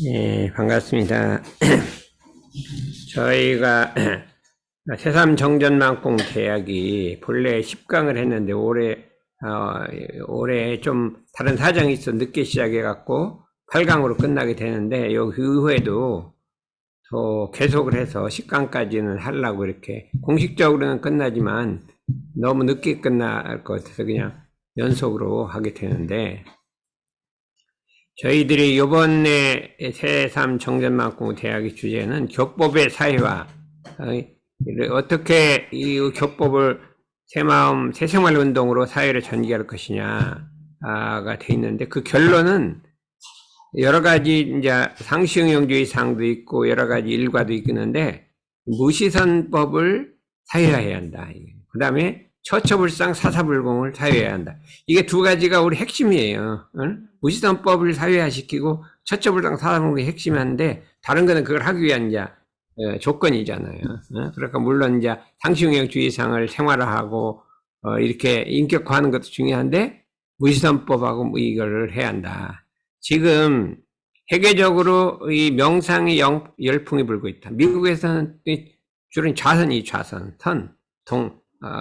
예, 반갑습니다. 저희가 새삼정전만공 대학이 본래 10강을 했는데 올해 좀 다른 사정이 있어 늦게 시작해갖고 8강으로 끝나게 되는데 요 이후에도 더 계속을 해서 10강까지는 하려고 이렇게 공식적으로는 끝나지만 너무 늦게 끝날 것 같아서 그냥 연속으로 하게 되는데 저희들이 이번에 새삼정전만공 대학의 주제는 격법의 사회화, 어떻게 이 격법을 새마음 새생활운동으로 사회를 전개할 것이냐가 돼 있는데 그 결론은 여러 가지 이제 상시응용주의 사항도 있고 여러 가지 일과도 있는데 무시선법을 사회화해야 한다. 그 다음에 처처불상 사사불공을 사회화해야 한다. 이게 두 가지가 우리 핵심이에요. 무시선법을 사회화시키고 처처불상 사사불공이 핵심인데 다른 거는 그걸 하기 위한 이제 조건이잖아요. 그러니까 물론 이제 상시응용주의상을 생활화하고 이렇게 인격화하는 것도 중요한데 무시선법하고 이거를 해야 한다. 지금 세계적으로 이 명상의 열풍이 불고 있다. 미국에서는 주로 좌선이 좌선, 선,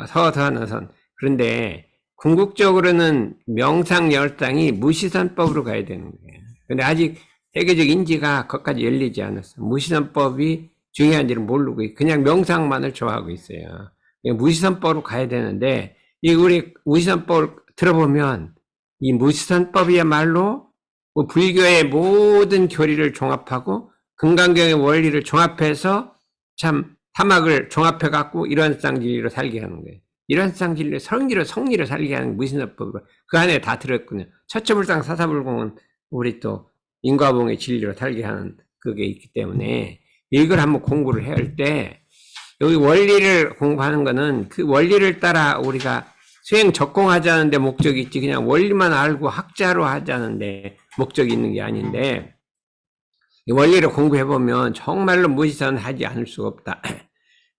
서서하는 선. 그런데 궁극적으로는 명상 열당이 무시선법으로 가야 되는 거예요. 근데 아직 세계적 인지가 거기까지 열리지 않았어. 무시선법이 중요한지를 모르고 그냥 명상만을 좋아하고 있어요. 무시선법으로 가야 되는데 이 우리 무시선법을 들어보면 이 무시선법이야말로 불교의 모든 교리를 종합하고 금강경의 원리를 종합해서 참 사막을 종합해 갖고 일원상진리로 살게 하는 거예요. 일원상진리 성리로 살게 하는 무신선법으로 그 안에 다 들었거든요. 처처불상 사사불공은 우리 또 인과봉의 진리로 살게 하는 그게 있기 때문에 이걸 한번 공부를 해야 할 때 여기 원리를 공부하는 거는 그 원리를 따라 우리가 수행 적공하자는데 목적이 있지 그냥 원리만 알고 학자로 하자는데 목적이 있는 게 아닌데 이 원리를 공부해보면 정말로 무시선 하지 않을 수가 없다.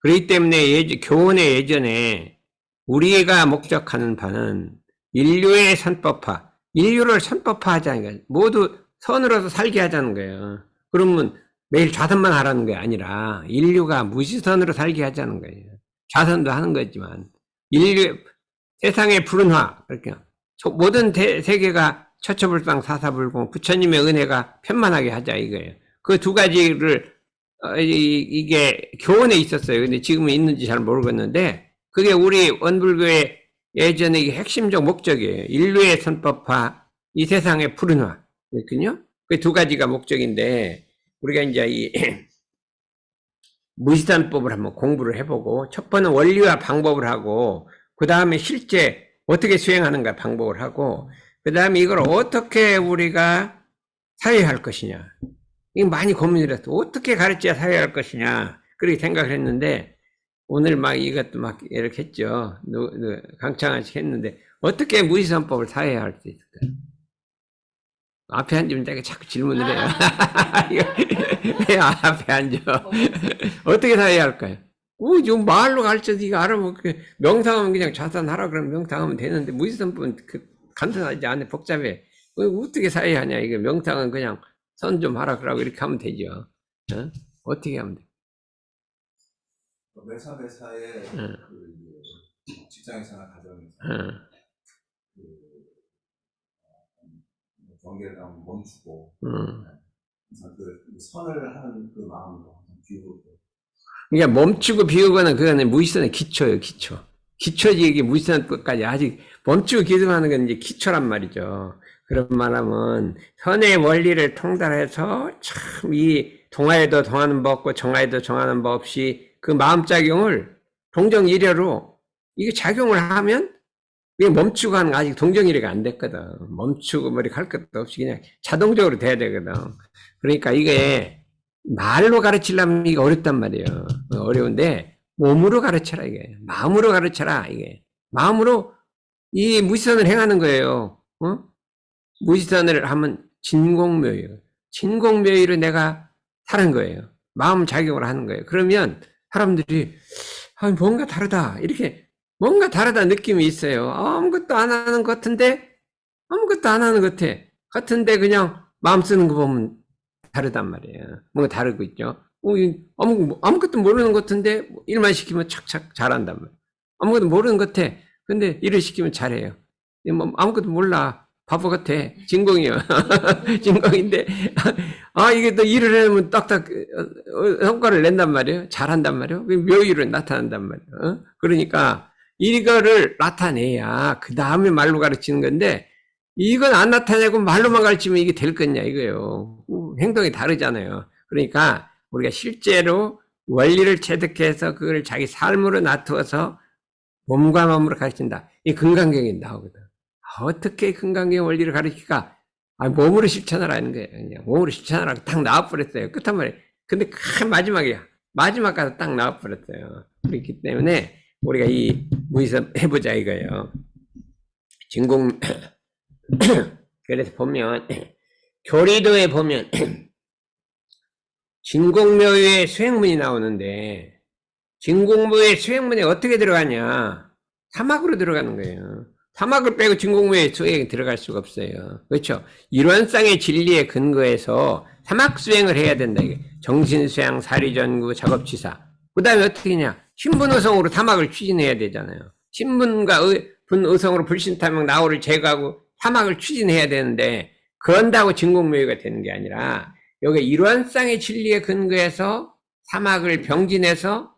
그렇기 때문에 교훈의 예전에 우리가 목적하는 바는 인류의 선법화, 인류를 선법화하자는 거예요. 모두 선으로서 살게 하자는 거예요. 그러면 매일 좌선만 하라는 게 아니라 인류가 무시선으로 살게 하자는 거예요. 좌선도 하는 거지만 인류 세상의 푸른화, 그렇게 모든 세계가 처처불상 사사불공 부처님의 은혜가 편만하게 하자 이거예요. 그 두 가지를 이게 교훈에 있었어요. 근데 지금은 있는지 잘 모르겠는데 그게 우리 원불교의 예전의 핵심적 목적이에요. 인류의 선법화, 이 세상의 푸른화. 그렇군요. 그 두 가지가 목적인데 우리가 이제 이 무시선법을 한번 공부를 해보고 첫 번은 원리와 방법을 하고 그 다음에 실제 어떻게 수행하는가 방법을 하고 그 다음에 이걸 어떻게 우리가 사회할 것이냐 이거 많이 고민을 했어. 어떻게 가르쳐야 사회할 것이냐 그렇게 생각을 했는데 오늘 막 이것도 막 이렇게 했죠. 강창한 식 했는데 어떻게 무시선법을 사회할 수 있을까요? 앞에 앉으면 내가 자꾸 질문을 해요. 왜 앞에 앉아? 어떻게 사회할까요? 좀 말로 가르쳐서 이거 알아보고 명상하면 그냥 좌선하라 그러면 명상하면 되는데 무지선법은 간단하지 않아 복잡해. 어떻게 사회하냐 이거 명상은 그냥 선 좀 하라 그러고 이렇게 하면 되죠. 어떻게 하면 돼? 매사매사의 그 직장에서나 가정에서 그 경계를 한번 멈추고 항상 그 선을 하는 그 마음으로 항상 비우고 그러니까 멈추고 비우거나 그거는 무의선의 기초예요, 기초. 기초지 이게 무의선까지 아직 멈추고 기도하는 건 이제 기초란 말이죠. 그런 말하면 선의 원리를 통달해서 참 이 동아에도 동하는 법 없고 정아에도 정하는 법 없이 그 마음작용을 동정이래로 이게 작용을 하면 이게 멈추고 하는 아직 동정이래가 안 됐거든. 멈추고 뭐 이렇게 할 것도 없이 그냥 자동적으로 돼야 되거든. 그러니까 이게 말로 가르치려면 이게 어렵단 말이에요. 어려운데 몸으로 가르쳐라 이게. 마음으로 가르쳐라 이게. 마음으로 이 무지선을 행하는 거예요. 무지선을 하면 진공묘유. 진공묘유로 내가 사는 거예요. 마음 작용을 하는 거예요. 그러면 사람들이 뭔가 다르다 이렇게 뭔가 다르다 느낌이 있어요. 아무것도 안 하는 것 같은데 아무것도 안 하는 것 같은데 그냥 마음 쓰는 거 보면 다르단 말이에요. 뭔가 다르고 있죠. 아무것도 모르는 것 같은데 일만 시키면 착착 잘한단 말이에요. 아무것도 모르는 것 같아. 근데 일을 시키면 잘해요. 아무것도 몰라. 바보 같아. 진공이요. 진공인데, 이게 또 일을 하면 딱딱 성과를 낸단 말이에요. 잘한단 말이에요. 묘의로 나타난단 말이에요. 그러니까 이거를 나타내야 그 다음에 말로 가르치는 건데, 이건 안 나타내고 말로만 가르치면 이게 될 거냐 이거예요. 행동이 다르잖아요. 그러니까 우리가 실제로 원리를 체득해서 그걸 자기 삶으로 놔두어서 몸과 마음으로 가르친다. 이 근간경이 나오거든. 어떻게 근간경 원리를 가르칠까? 몸으로 실천하라는 거예요. 그냥 몸으로 실천하라고 딱 나와버렸어요. 끝한 말에. 근데 마지막이야. 마지막 가서 딱 나와버렸어요. 그렇기 때문에 우리가 이 무의선 해보자 이거예요. 진공 그래서 보면 교리도에 보면 진공묘유의 수행문이 나오는데 진공묘유의 수행문에 어떻게 들어가냐? 사막으로 들어가는 거예요. 사막을 빼고 진공묘유의 수행이 들어갈 수가 없어요. 그렇죠? 일원상의 진리에 근거해서 사막 수행을 해야 된다. 이게 정신수양, 사리전구, 작업치사. 그 다음에 어떻게 하냐? 신분의성으로 사막을 추진해야 되잖아요. 신분과 분의성으로 불신탐욕, 나오를 제거하고 사막을 추진해야 되는데 그런다고 진공묘유가 되는 게 아니라 여기 일원상의 진리에 근거해서 사막을 병진해서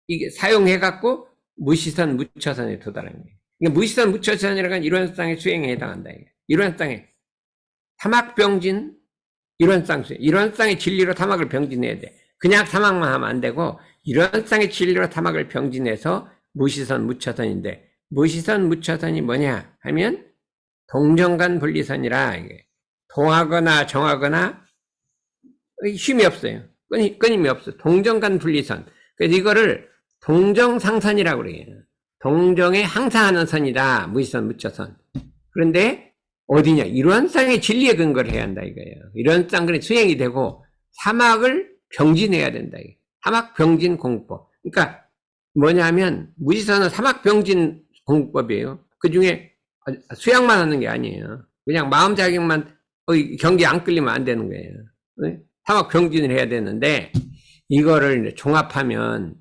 이게 사용해갖고 무시선 무처선에 도달하는 거예요. 그러니까 무시선 무처선이라는 건 일원상의 수행에 해당한다. 일원상의 사막병진, 일원상 수행, 일원상의 진리로 사막을 병진해야 돼. 그냥 사막만 하면 안 되고 일원상의 진리로 사막을 병진해서 무시선 무처선인데 무시선 무처선이 뭐냐 하면 동정간 분리선이라 이게 동하거나 정하거나 힘이 없어요. 끊임이 없어. 동정간 분리선. 그래서 이거를 동정상선이라고 그래요. 동정에 항상하는 선이다. 무시선 무처선. 그런데 어디냐? 일원상의 진리에 근거를 해야 한다 이거예요. 일원상 그래 수행이 되고 사막을 병진해야 된다. 사막 병진 공법. 그러니까 뭐냐면 무시선은 사막 병진 공법이에요. 그 중에 수양만 하는 게 아니에요. 그냥 마음 자격만 경기 안 끌리면 안 되는 거예요. 사막 병진을 해야 되는데 이거를 이제 종합하면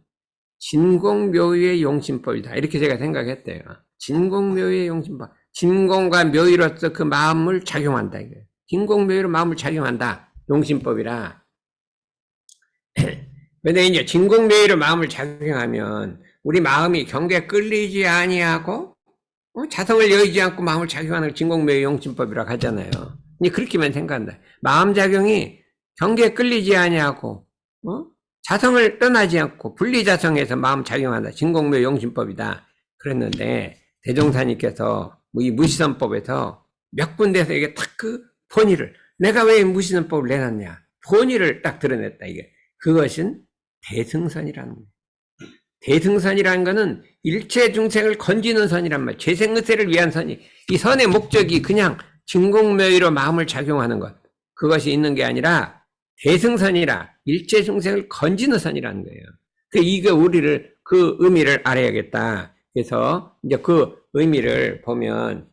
진공묘유의 용신법이다. 이렇게 제가 생각했대요. 진공묘유의 용신법. 진공과 묘유로서 그 마음을 작용한다. 이거예요. 진공묘유로 마음을 작용한다. 용신법이라. 근데 이제 진공묘유로 마음을 작용하면 우리 마음이 경계에 끌리지 아니하고 자성을 여의지 않고 마음을 작용하는 걸 진공묘유 용신법이라고 하잖아요. 그렇게만 생각한다. 마음 작용이 경계에 끌리지 아니하고 자성을 떠나지 않고 분리자성에서 마음 작용한다. 진공묘유 용신법이다. 그랬는데 대종사님께서 이 무시선법에서 몇 군데에서 이게 딱 그 본의를 내가 왜 무시선법을 내놨냐 본의를 딱 드러냈다. 이게 그것은 대승선이라는 거예요. 대승선이라는 것은 일체 중생을 건지는 선이란 말이에요. 재생의세를 위한 선이 이 선의 목적이 그냥 진공묘유로 마음을 작용하는 것 그것이 있는 게 아니라 대승선이라 일체 중생을 건지는 선이라는 거예요. 이거 우리를 그 의미를 알아야겠다. 그래서 이제 그 의미를 보면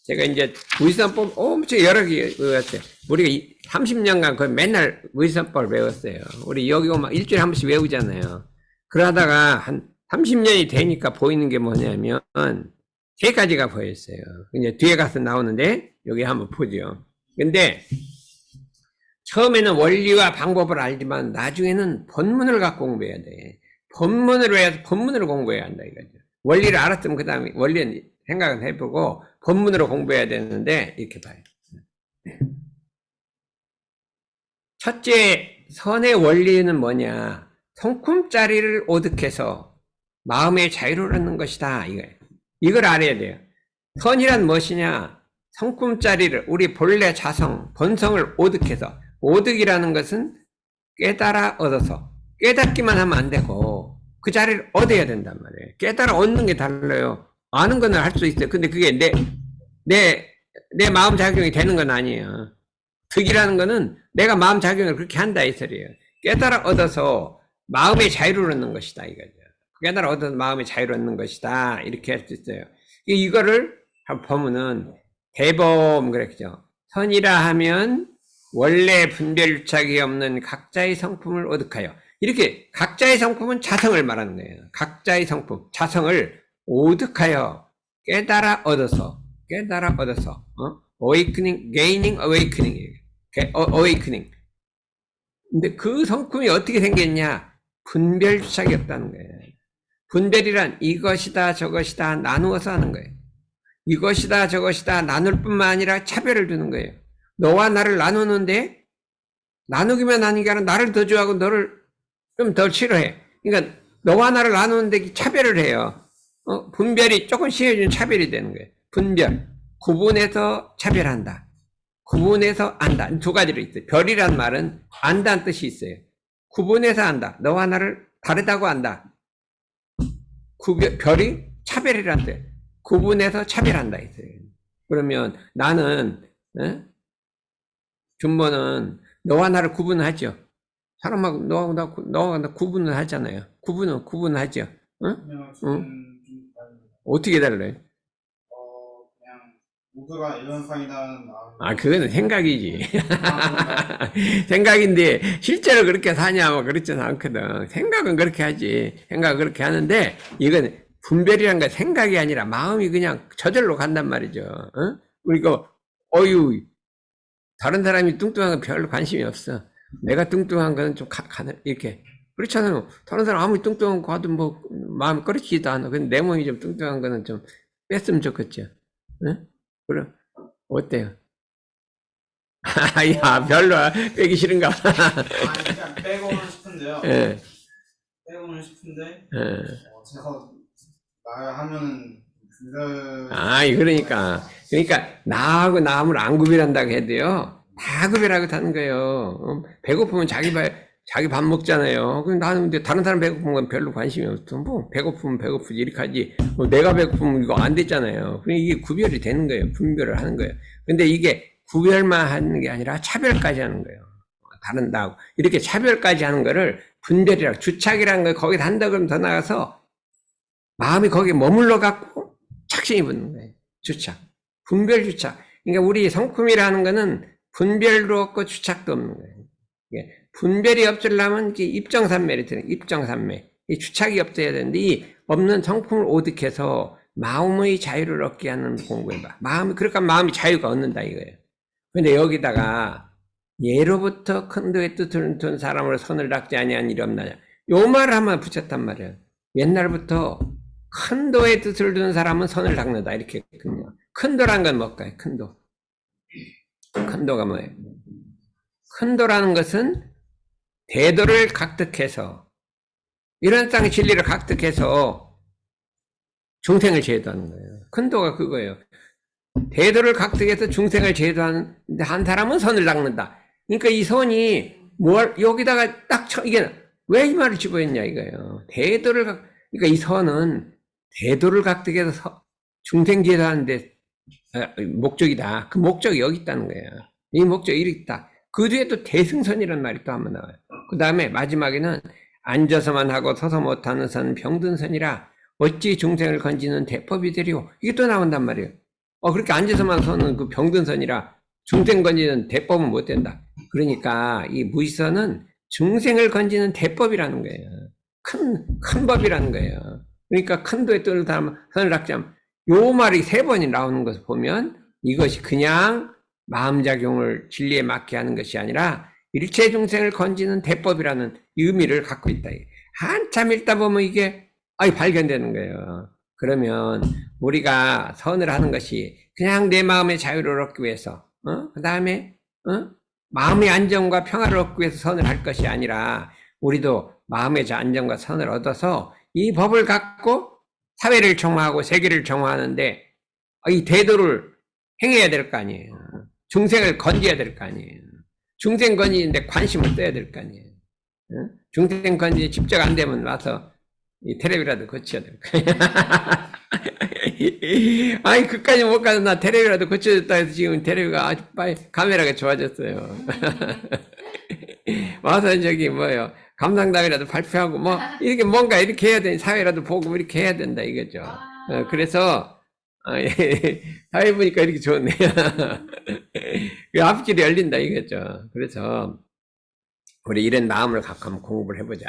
제가 이제 무지선법 엄청 여러 개 외웠어요. 우리가 30년간 거의 맨날 무지선법을 외웠어요. 우리 여기 오면 일주일에 한 번씩 외우잖아요. 그러다가 한 30년이 되니까 보이는 게 뭐냐면 세 가지가 보였어요. 이제 뒤에 가서 나오는데 여기 한번 보죠. 근데 처음에는 원리와 방법을 알지만 나중에는 본문을 갖고 공부해야 돼. 본문을 해서 본문으로 공부해야 한다 이거죠. 원리를 알았으면 그 다음에 원리는 생각은 해보고 본문으로 공부해야 되는데 이렇게 봐요. 첫째 선의 원리는 뭐냐? 성품짜리를 오득해서 마음의 자유를 얻는 것이다. 이걸 알아야 돼요. 선이란 무엇이냐? 성품짜리를 우리 본래 자성, 본성을 오득해서 오득이라는 것은 깨달아 얻어서 깨닫기만 하면 안 되고 그 자리를 얻어야 된단 말이에요. 깨달아 얻는 게 달라요. 아는 거는 할 수 있어요. 근데 그게 내 마음 작용이 되는 건 아니에요. 득이라는 거는 내가 마음 작용을 그렇게 한다 이 소리예요. 깨달아 얻어서 마음의 자유를 얻는 것이다 이거죠. 깨달아 얻어서 마음의 자유를 얻는 것이다 이렇게 할 수 있어요. 이거를 한번 보면은 대범 그랬죠. 선이라 하면 원래 분별유착이 없는 각자의 성품을 오득하여. 이렇게 각자의 성품은 자성을 말하는 거예요. 각자의 성품, 자성을 오득하여 깨달아 얻어서 awakening, gaining, awakening. 근데 그 성품이 어떻게 생겼냐? 분별유착이 없다는 거예요. 분별이란 이것이다 저것이다 나누어서 하는 거예요. 이것이다 저것이다 나눌 뿐만 아니라 차별을 두는 거예요. 너와 나를 나누는데 나누기만 하는 게 아니라 나를 더 좋아하고 너를 좀 더 싫어해. 그러니까 너와 나를 나누는데 차별을 해요. 분별이 조금 심해지면 차별이 되는 거예요. 분별, 구분해서 차별한다. 구분해서 안다. 두 가지로 있어요. 별이란 말은 안다는 뜻이 있어요. 구분해서 안다. 너와 나를 다르다고 안다. 별이 차별이란 뜻. 구분해서 차별한다 있어요. 그러면 나는 준모는 너와 나를 구분하죠. 사람하고 너와 나 구분을 하잖아요. 구분하죠. 응? 어떻게 달라요? 그냥 모두가 일반상이라는 마음. 그거는 생각이지. 생각인데 실제로 그렇게 사냐 뭐 그렇지는 않거든. 생각은 그렇게 하지. 생각은 그렇게 하는데 이건 분별이란 건 생각이 아니라 마음이 그냥 저절로 간단 말이죠. 그러니까 다른 사람이 뚱뚱한 건 별로 관심이 없어. 내가 뚱뚱한 거는 좀 이렇게 그렇잖아요. 다른 사람 아무리 뚱뚱한 거 하도 뭐 마음이 꺼리지도 않아. 근데 내 몸이 좀 뚱뚱한 거는 좀 뺐으면 좋겠죠. 응? 그래 어때요? 야 별로 빼기 싫은가? 그냥 빼고는 싶은데요. 예. 빼고는 싶은데 예. 제가 나야 하면은 그러니까 나하고 남을 안 구별한다고 해도요. 다 구별하고 사는 거예요. 배고프면 자기 밥 먹잖아요. 그럼 나는 근데 다른 사람 배고픈 건 별로 관심이 없어. 뭐 배고프면 배고프지 이렇게 하지. 내가 배고프면 이거 안 됐잖아요. 그러니까 이게 구별이 되는 거예요. 분별을 하는 거예요. 근데 이게 구별만 하는 게 아니라 차별까지 하는 거예요. 다른다고 이렇게 차별까지 하는 거를 분별이라고 주착이라는 걸 거기다 한다 그러면 더 나가서 마음이 거기에 머물러 갖고 착신이 붙는 거예요. 주착, 분별 주착. 그러니까 우리 성품이라는 거는 분별도 없고 주착도 없는 거예요. 분별이 없으려면 입정산매를 드는 입정산매. 이 주착이 없어야 되는데 이 없는 성품을 오득해서 마음의 자유를 얻게 하는 공부해봐. 그러니까 마음이 자유가 얻는다 이거예요. 근데 여기다가 예로부터 큰도의 뜻을 둔 사람으로 선을 닦지 아니한 일이 없나냐. 요 말을 한번 붙였단 말이에요. 옛날부터 큰도의 뜻을 둔 사람은 선을 닦는다 이렇게 했거든요. 큰도란 건 뭘까요? 큰도가 뭐예요? 큰도라는 것은 대도를 각득해서 이런 땅의 진리를 각득해서 중생을 제도하는 거예요. 큰도가 그거예요. 대도를 각득해서 중생을 제도하는 한 사람은 선을 닦는다. 그러니까 이 선이 여기다가 딱 이게 왜 이 말을 집어했냐 이거예요. 그러니까 이 선은 대도를 각득해서 중생 제도하는데 목적이다. 그 목적이 여기 있다는 거예요. 이 목적이 이렇게 있다. 그 뒤에 또 대승선이라는 말이 또 한번 나와요. 그 다음에 마지막에는 앉아서만 하고 서서 못하는 선 병든 선이라 어찌 중생을 건지는 대법이 되리오. 이게 또 나온단 말이에요. 그렇게 앉아서만 서는 그 병든 선이라 중생 건지는 대법은 못 된다. 그러니까 이 무의선은 중생을 건지는 대법이라는 거예요. 큰 법이라는 거예요. 그러니까 큰 도에 뜨는 사람 선을 닦자면 요 말이 3번이 나오는 것을 보면 이것이 그냥 마음작용을 진리에 맞게 하는 것이 아니라 일체 중생을 건지는 대법이라는 의미를 갖고 있다. 한참 읽다 보면 이게 발견되는 거예요. 그러면 우리가 선을 하는 것이 그냥 내 마음의 자유를 얻기 위해서 그 다음에 마음의 안정과 평화를 얻기 위해서 선을 할 것이 아니라 우리도 마음의 안정과 선을 얻어서 이 법을 갖고 사회를 정화하고 세계를 정화하는데 이 대도를 행해야 될 거 아니에요. 중생을 건져야 될 거 아니에요. 중생 건지는데 관심을 써야 될 거 아니에요. 중생 건지 집적 안 되면 와서 이 테레비라도 고쳐야 될 거 아니에요. 그까지 못 가서 나 테레비라도 고쳐줬다 해서 지금 테레비가 아주 빨리 카메라가 좋아졌어요. 와서 감상담이라도 발표하고 이렇게 뭔가 이렇게 해야 되니 사회라도 보고 이렇게 해야 된다 이거죠. 그래서 사회 보니까 이렇게 좋네요. 이 앞길이 열린다 이거죠. 그래서 우리 이런 마음을 갖고 한번 공부를 해보자.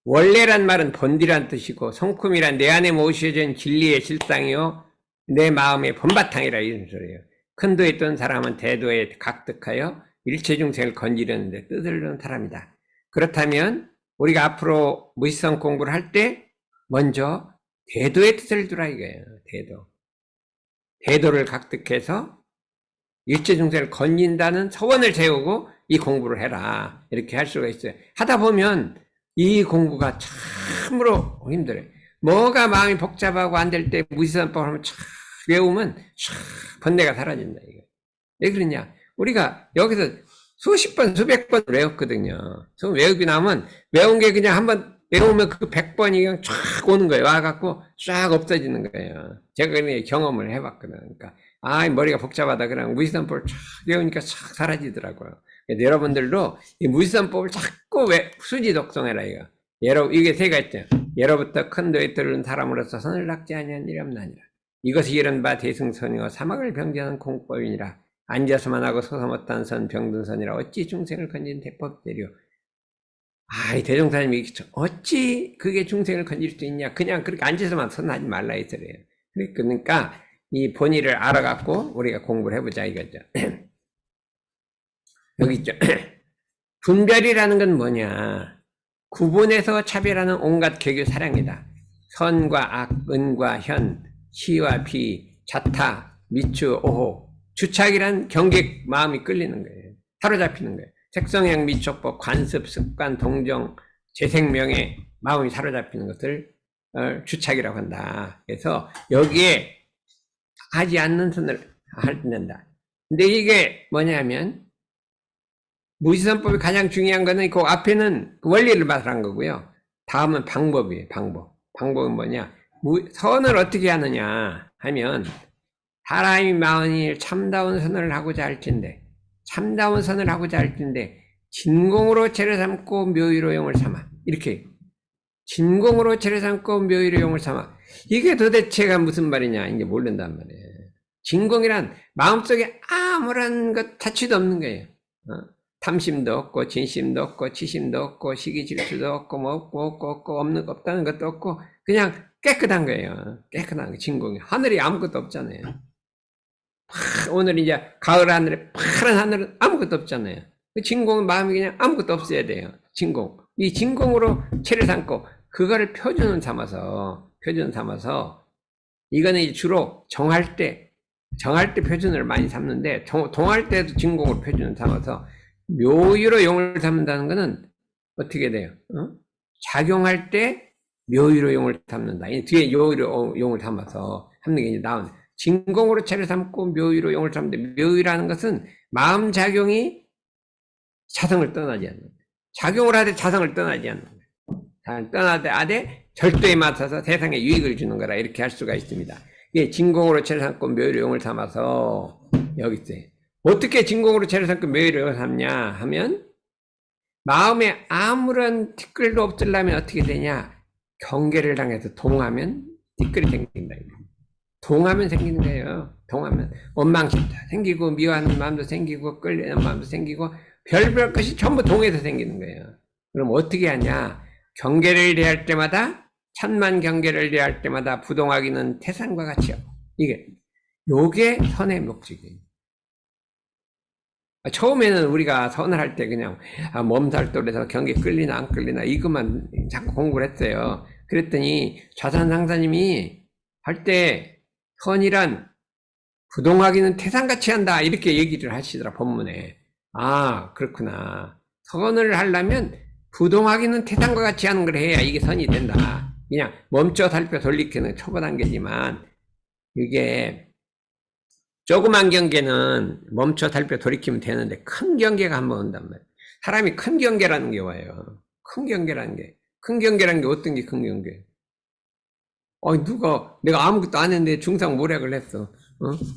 원래란 말은 본디란 뜻이고 성품이란 내 안에 모셔진 진리의 실상이요 내 마음의 본바탕이라 이런 소리예요. 큰 도에 있던 사람은 대도에 각득하여 일체 중생을 건지려는데 뜻을 두는 사람이다. 그렇다면 우리가 앞으로 무지성 공부를 할 때 먼저 대도의 뜻을 두라 이거예요. 대도를 각득해서 일체 중생을 건진다는 서원을 세우고 이 공부를 해라. 이렇게 할 수가 있어요. 하다 보면 이 공부가 참으로 힘들어요. 뭐가 마음이 복잡하고 안 될 때 무지성법 하면 촥 외우면 촥 번뇌가 사라진다. 이거. 왜 그러냐? 우리가 여기서 수십 번, 수백 번 외웠거든요. 외우고 나면 외운 게 그냥 한번 외우면 그 100번이 그냥 쫙 오는 거예요. 와갖고 쫙 없어지는 거예요. 제가 그냥 경험을 해봤거든요. 그러니까 머리가 복잡하다 그러면 무지성법을 쫙 외우니까 쫙 사라지더라고요. 그래서 여러분들도 이 무지성법을 자꾸 수지독성해라 이거. 이게 세 가지 있죠. 예로부터 큰 도에 들은 사람으로서 선을 낚지 아니한 일이 없나니라. 이것이 이런 바 대승선이요 사막을 병제하는 공법이니라. 앉아서만 하고 서서 못한 선 병든 선이라 어찌 중생을 건진 대법대려. 이 대종사님이 어찌 그게 중생을 건질 수 있냐. 그냥 그렇게 앉아서만 선하지 말라 이 소리예요. 그러니까 이 본의를 알아갖고 우리가 공부를 해보자 이거죠. 여기 있죠. 분별이라는 건 뭐냐. 구분해서 차별하는 온갖 개교 사량이다. 선과 악, 은과 현, 시와 비, 자타, 미추, 오호. 주착이란 경계 마음이 끌리는 거예요. 사로잡히는 거예요. 색성향, 미촉법, 관습, 습관, 동정, 재생명에 마음이 사로잡히는 것을 주착이라고 한다. 그래서 여기에 하지 않는 선을 한다. 근데 이게 뭐냐면 무지성법이 가장 중요한 거는 그 앞에는 원리를 말한 거고요. 다음은 방법이에요. 방법은 뭐냐? 선을 어떻게 하느냐 하면 사람이 마흔일 참다운 선을 하고자 할 텐데 진공으로 죄를 삼고 묘의로 용을 삼아. 이렇게 진공으로 죄를 삼고 묘의로 용을 삼아. 이게 도대체가 무슨 말이냐 이게 모른단 말이에요. 진공이란 마음속에 아무런 것 자취도 없는 거예요. 탐심도 없고 진심도 없고 치심도 없고 시기 질투도 없고 뭐 없고 없는 거 없다는 것도 없고 그냥 깨끗한 거예요. 깨끗한 거 진공이. 하늘이 아무것도 없잖아요. 오늘 이제 가을 하늘에 파란 하늘은 아무것도 없잖아요. 그 진공은 마음이 그냥 아무것도 없어야 돼요. 진공. 이 진공으로 채를 삼고 그거를 표준을 삼아서 이거는 주로 정할 때 표준을 많이 삼는데 동할 때도 진공으로 표준을 삼아서 묘유로 용을 삼는다는 거는 어떻게 돼요? 작용할 때 묘유로 용을 삼는다. 이 뒤에 묘유로 용을 삼아서 하는 게 이제 나오네. 진공으로 채를 삼고 묘유로 용을 삼는데 묘유라는 것은 마음 작용이 자성을 떠나지 않는 거예요. 작용을 하되 자성을 떠나지 않는 거예요. 떠나되 절도에 맞춰서 세상에 유익을 주는 거라 이렇게 할 수가 있습니다. 이게 진공으로 채를 삼고 묘유로 용을 삼아서 여기 있어요. 어떻게 진공으로 채를 삼고 묘유로 용을 삼냐 하면 마음에 아무런 티끌도 없으려면 어떻게 되냐. 경계를 당해서 동하면 티끌이 생긴다. 동하면 생기는 거예요. 동하면 원망심도 생기고 미워하는 마음도 생기고 끌리는 마음도 생기고 별별 것이 전부 동해서 생기는 거예요. 그럼 어떻게 하냐. 경계를 대할 때마다 천만 경계를 대할 때마다 부동하기는 태산과 같이요. 요게 선의 목적이에요. 처음에는 우리가 선을 할 때 그냥 몸살돌에서 경계 끌리나 안 끌리나 이것만 자꾸 공부를 했어요. 그랬더니 좌산상사님이 할 때 선이란 부동하기는 태산같이 한다 이렇게 얘기를 하시더라 본문에. 그렇구나. 선을 하려면 부동하기는 태산과 같이 하는 걸 해야 이게 선이 된다. 그냥 멈춰 살펴 돌리기는 초보 단계지만 이게 조그만 경계는 멈춰 살펴 돌이키면 되는데 큰 경계가 한번 온단 말이에요. 사람이 큰 경계라는 게 와요. 큰 경계라는 게 어떤 게 큰 경계? 내가 아무것도 안 했는데 중상모략을 했어.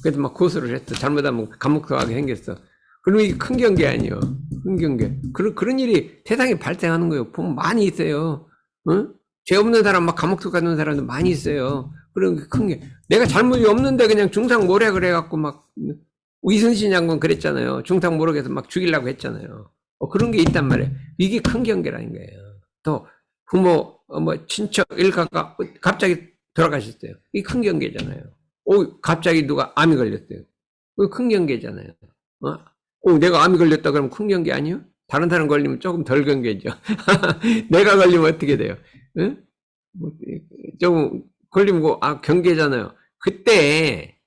그래도 막 고소를 했어. 잘못하면 감옥 가게 생겼어. 그러면 이게 큰 경계 아니에요. 큰 경계. 그런 일이 세상에 발생하는 거예요. 보면 많이 있어요. 죄 없는 사람 막 감옥 가는 사람도 많이 있어요. 그런 게 큰 게. 내가 잘못이 없는데 그냥 중상모략을 해갖고 막 이순신 장군 그랬잖아요. 중탕 모르겠어 막 죽이려고 했잖아요. 그런 게 있단 말이에요. 이게 큰 경계라는 거예요. 또 부모, 뭐 친척, 일가가 갑자기 돌아가셨어요. 이게 큰 경계잖아요. 갑자기 누가 암이 걸렸어요. 이거 큰 경계잖아요. 내가 암이 걸렸다 그러면 큰 경계 아니에요? 다른 사람 걸리면 조금 덜 경계죠. 내가 걸리면 어떻게 돼요? 응? 조금 걸리면 경계잖아요. 그때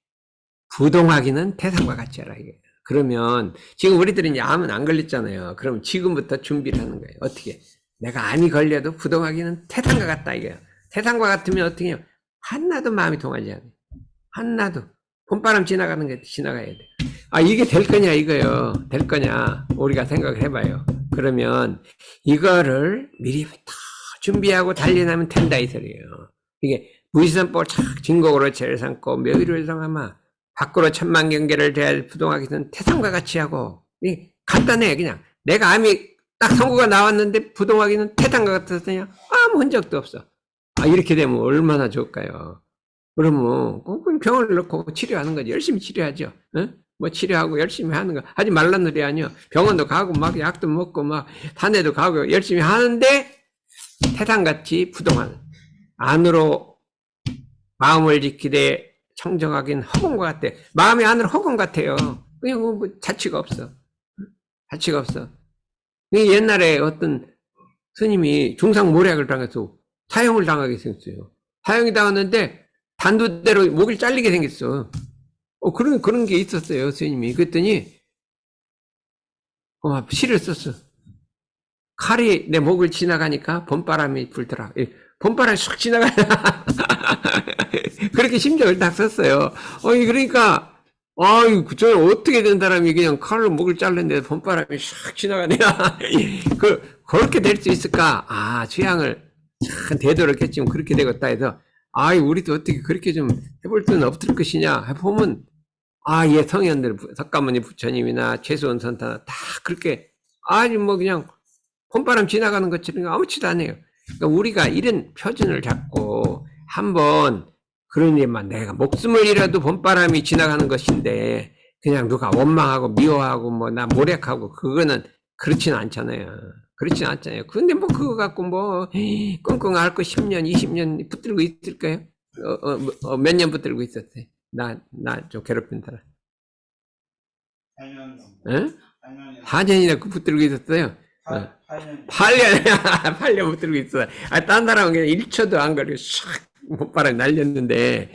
부동하기는 태산과 같이 하라 이게. 그러면 지금 우리들은 이제 암은 안 걸렸잖아요. 그럼 지금부터 준비를 하는 거예요. 어떻게? 내가 암이 걸려도 부동하기는 태산과 같다 이거예요. 태산과 같으면 어떻게 해요? 하나도 마음이 동하지 않아요. 하나도. 봄바람 지나가는 게 지나가야 돼. 이게 될 거냐 이거요. 될 거냐 우리가 생각을 해봐요. 그러면 이거를 미리부터 준비하고 달려나면 된다 이 소리예요. 이게 무시선법을 착 진곡으로 죄를 삼고 묘의를 성하마 밖으로 천만 경계를 대할 부동하기는 태산과 같이 하고 간단해. 그냥 내가 암이 딱 선고가 나왔는데 부동하기는 태산과 같았으냐 아무 흔적도 없어. 이렇게 되면 얼마나 좋을까요? 그러면 병을 넣고 치료하는 거지. 열심히 치료하죠. 뭐 치료하고 열심히 하는 거 하지 말라는 소리 아니요. 병원도 가고 막 약도 먹고 막 산에도 가고 열심히 하는데 태산같이 부동하는 안으로 마음을 지키되 청정하긴 허공과 같아. 마음이 안으로 허공 같아요. 그냥 뭐 자취가 없어. 자취가 없어. 옛날에 어떤 스님이 중상모략을 당해서 사형을 당하게 생겼어요. 사형이 당했는데 단두대로 목을 잘리게 생겼어. 그런 게 있었어요, 스님이. 그랬더니 시를 썼어. 칼이 내 목을 지나가니까 봄바람이 불더라. 봄바람이 쑥 지나가. 그렇게 심정을 딱 썼어요. 그러니까, 저 어떻게 된 사람이 그냥 칼로 목을 잘랐는데 봄바람이 쑥 지나가냐. 그렇게 될 수 있을까? 취향을 참 되도록했지만 그렇게 되겠다 해서, 우리도 어떻게 그렇게 좀 해볼 수는 없을 것이냐. 해보면, 성현들, 석가모니 부처님이나 최수원 선타나 다 그렇게, 뭐 그냥 봄바람 지나가는 것처럼 아무렇지도 않아요. 그러니까 우리가 이런 표준을 잡고 한번 그러니만 내가 목숨을 잃어도 봄바람이 지나가는 것인데 그냥 누가 원망하고 미워하고 뭐 나 모략하고 그거는 그렇지는 않잖아요. 그렇지는 않잖아요. 근데 뭐 그거 갖고 뭐 끙끙 앓고 10년, 20년 붙들고 있을까요? 몇 년 붙들고 있었어요? 나 좀 괴롭힌 사람. 8년 정도. 응? 8년이나. 4년이나 붙들고 있었어요. 8년. 8년 붙들고 있어. 딴 사람은 그냥 1초도 안 걸리고 샥 봄바람이 날렸는데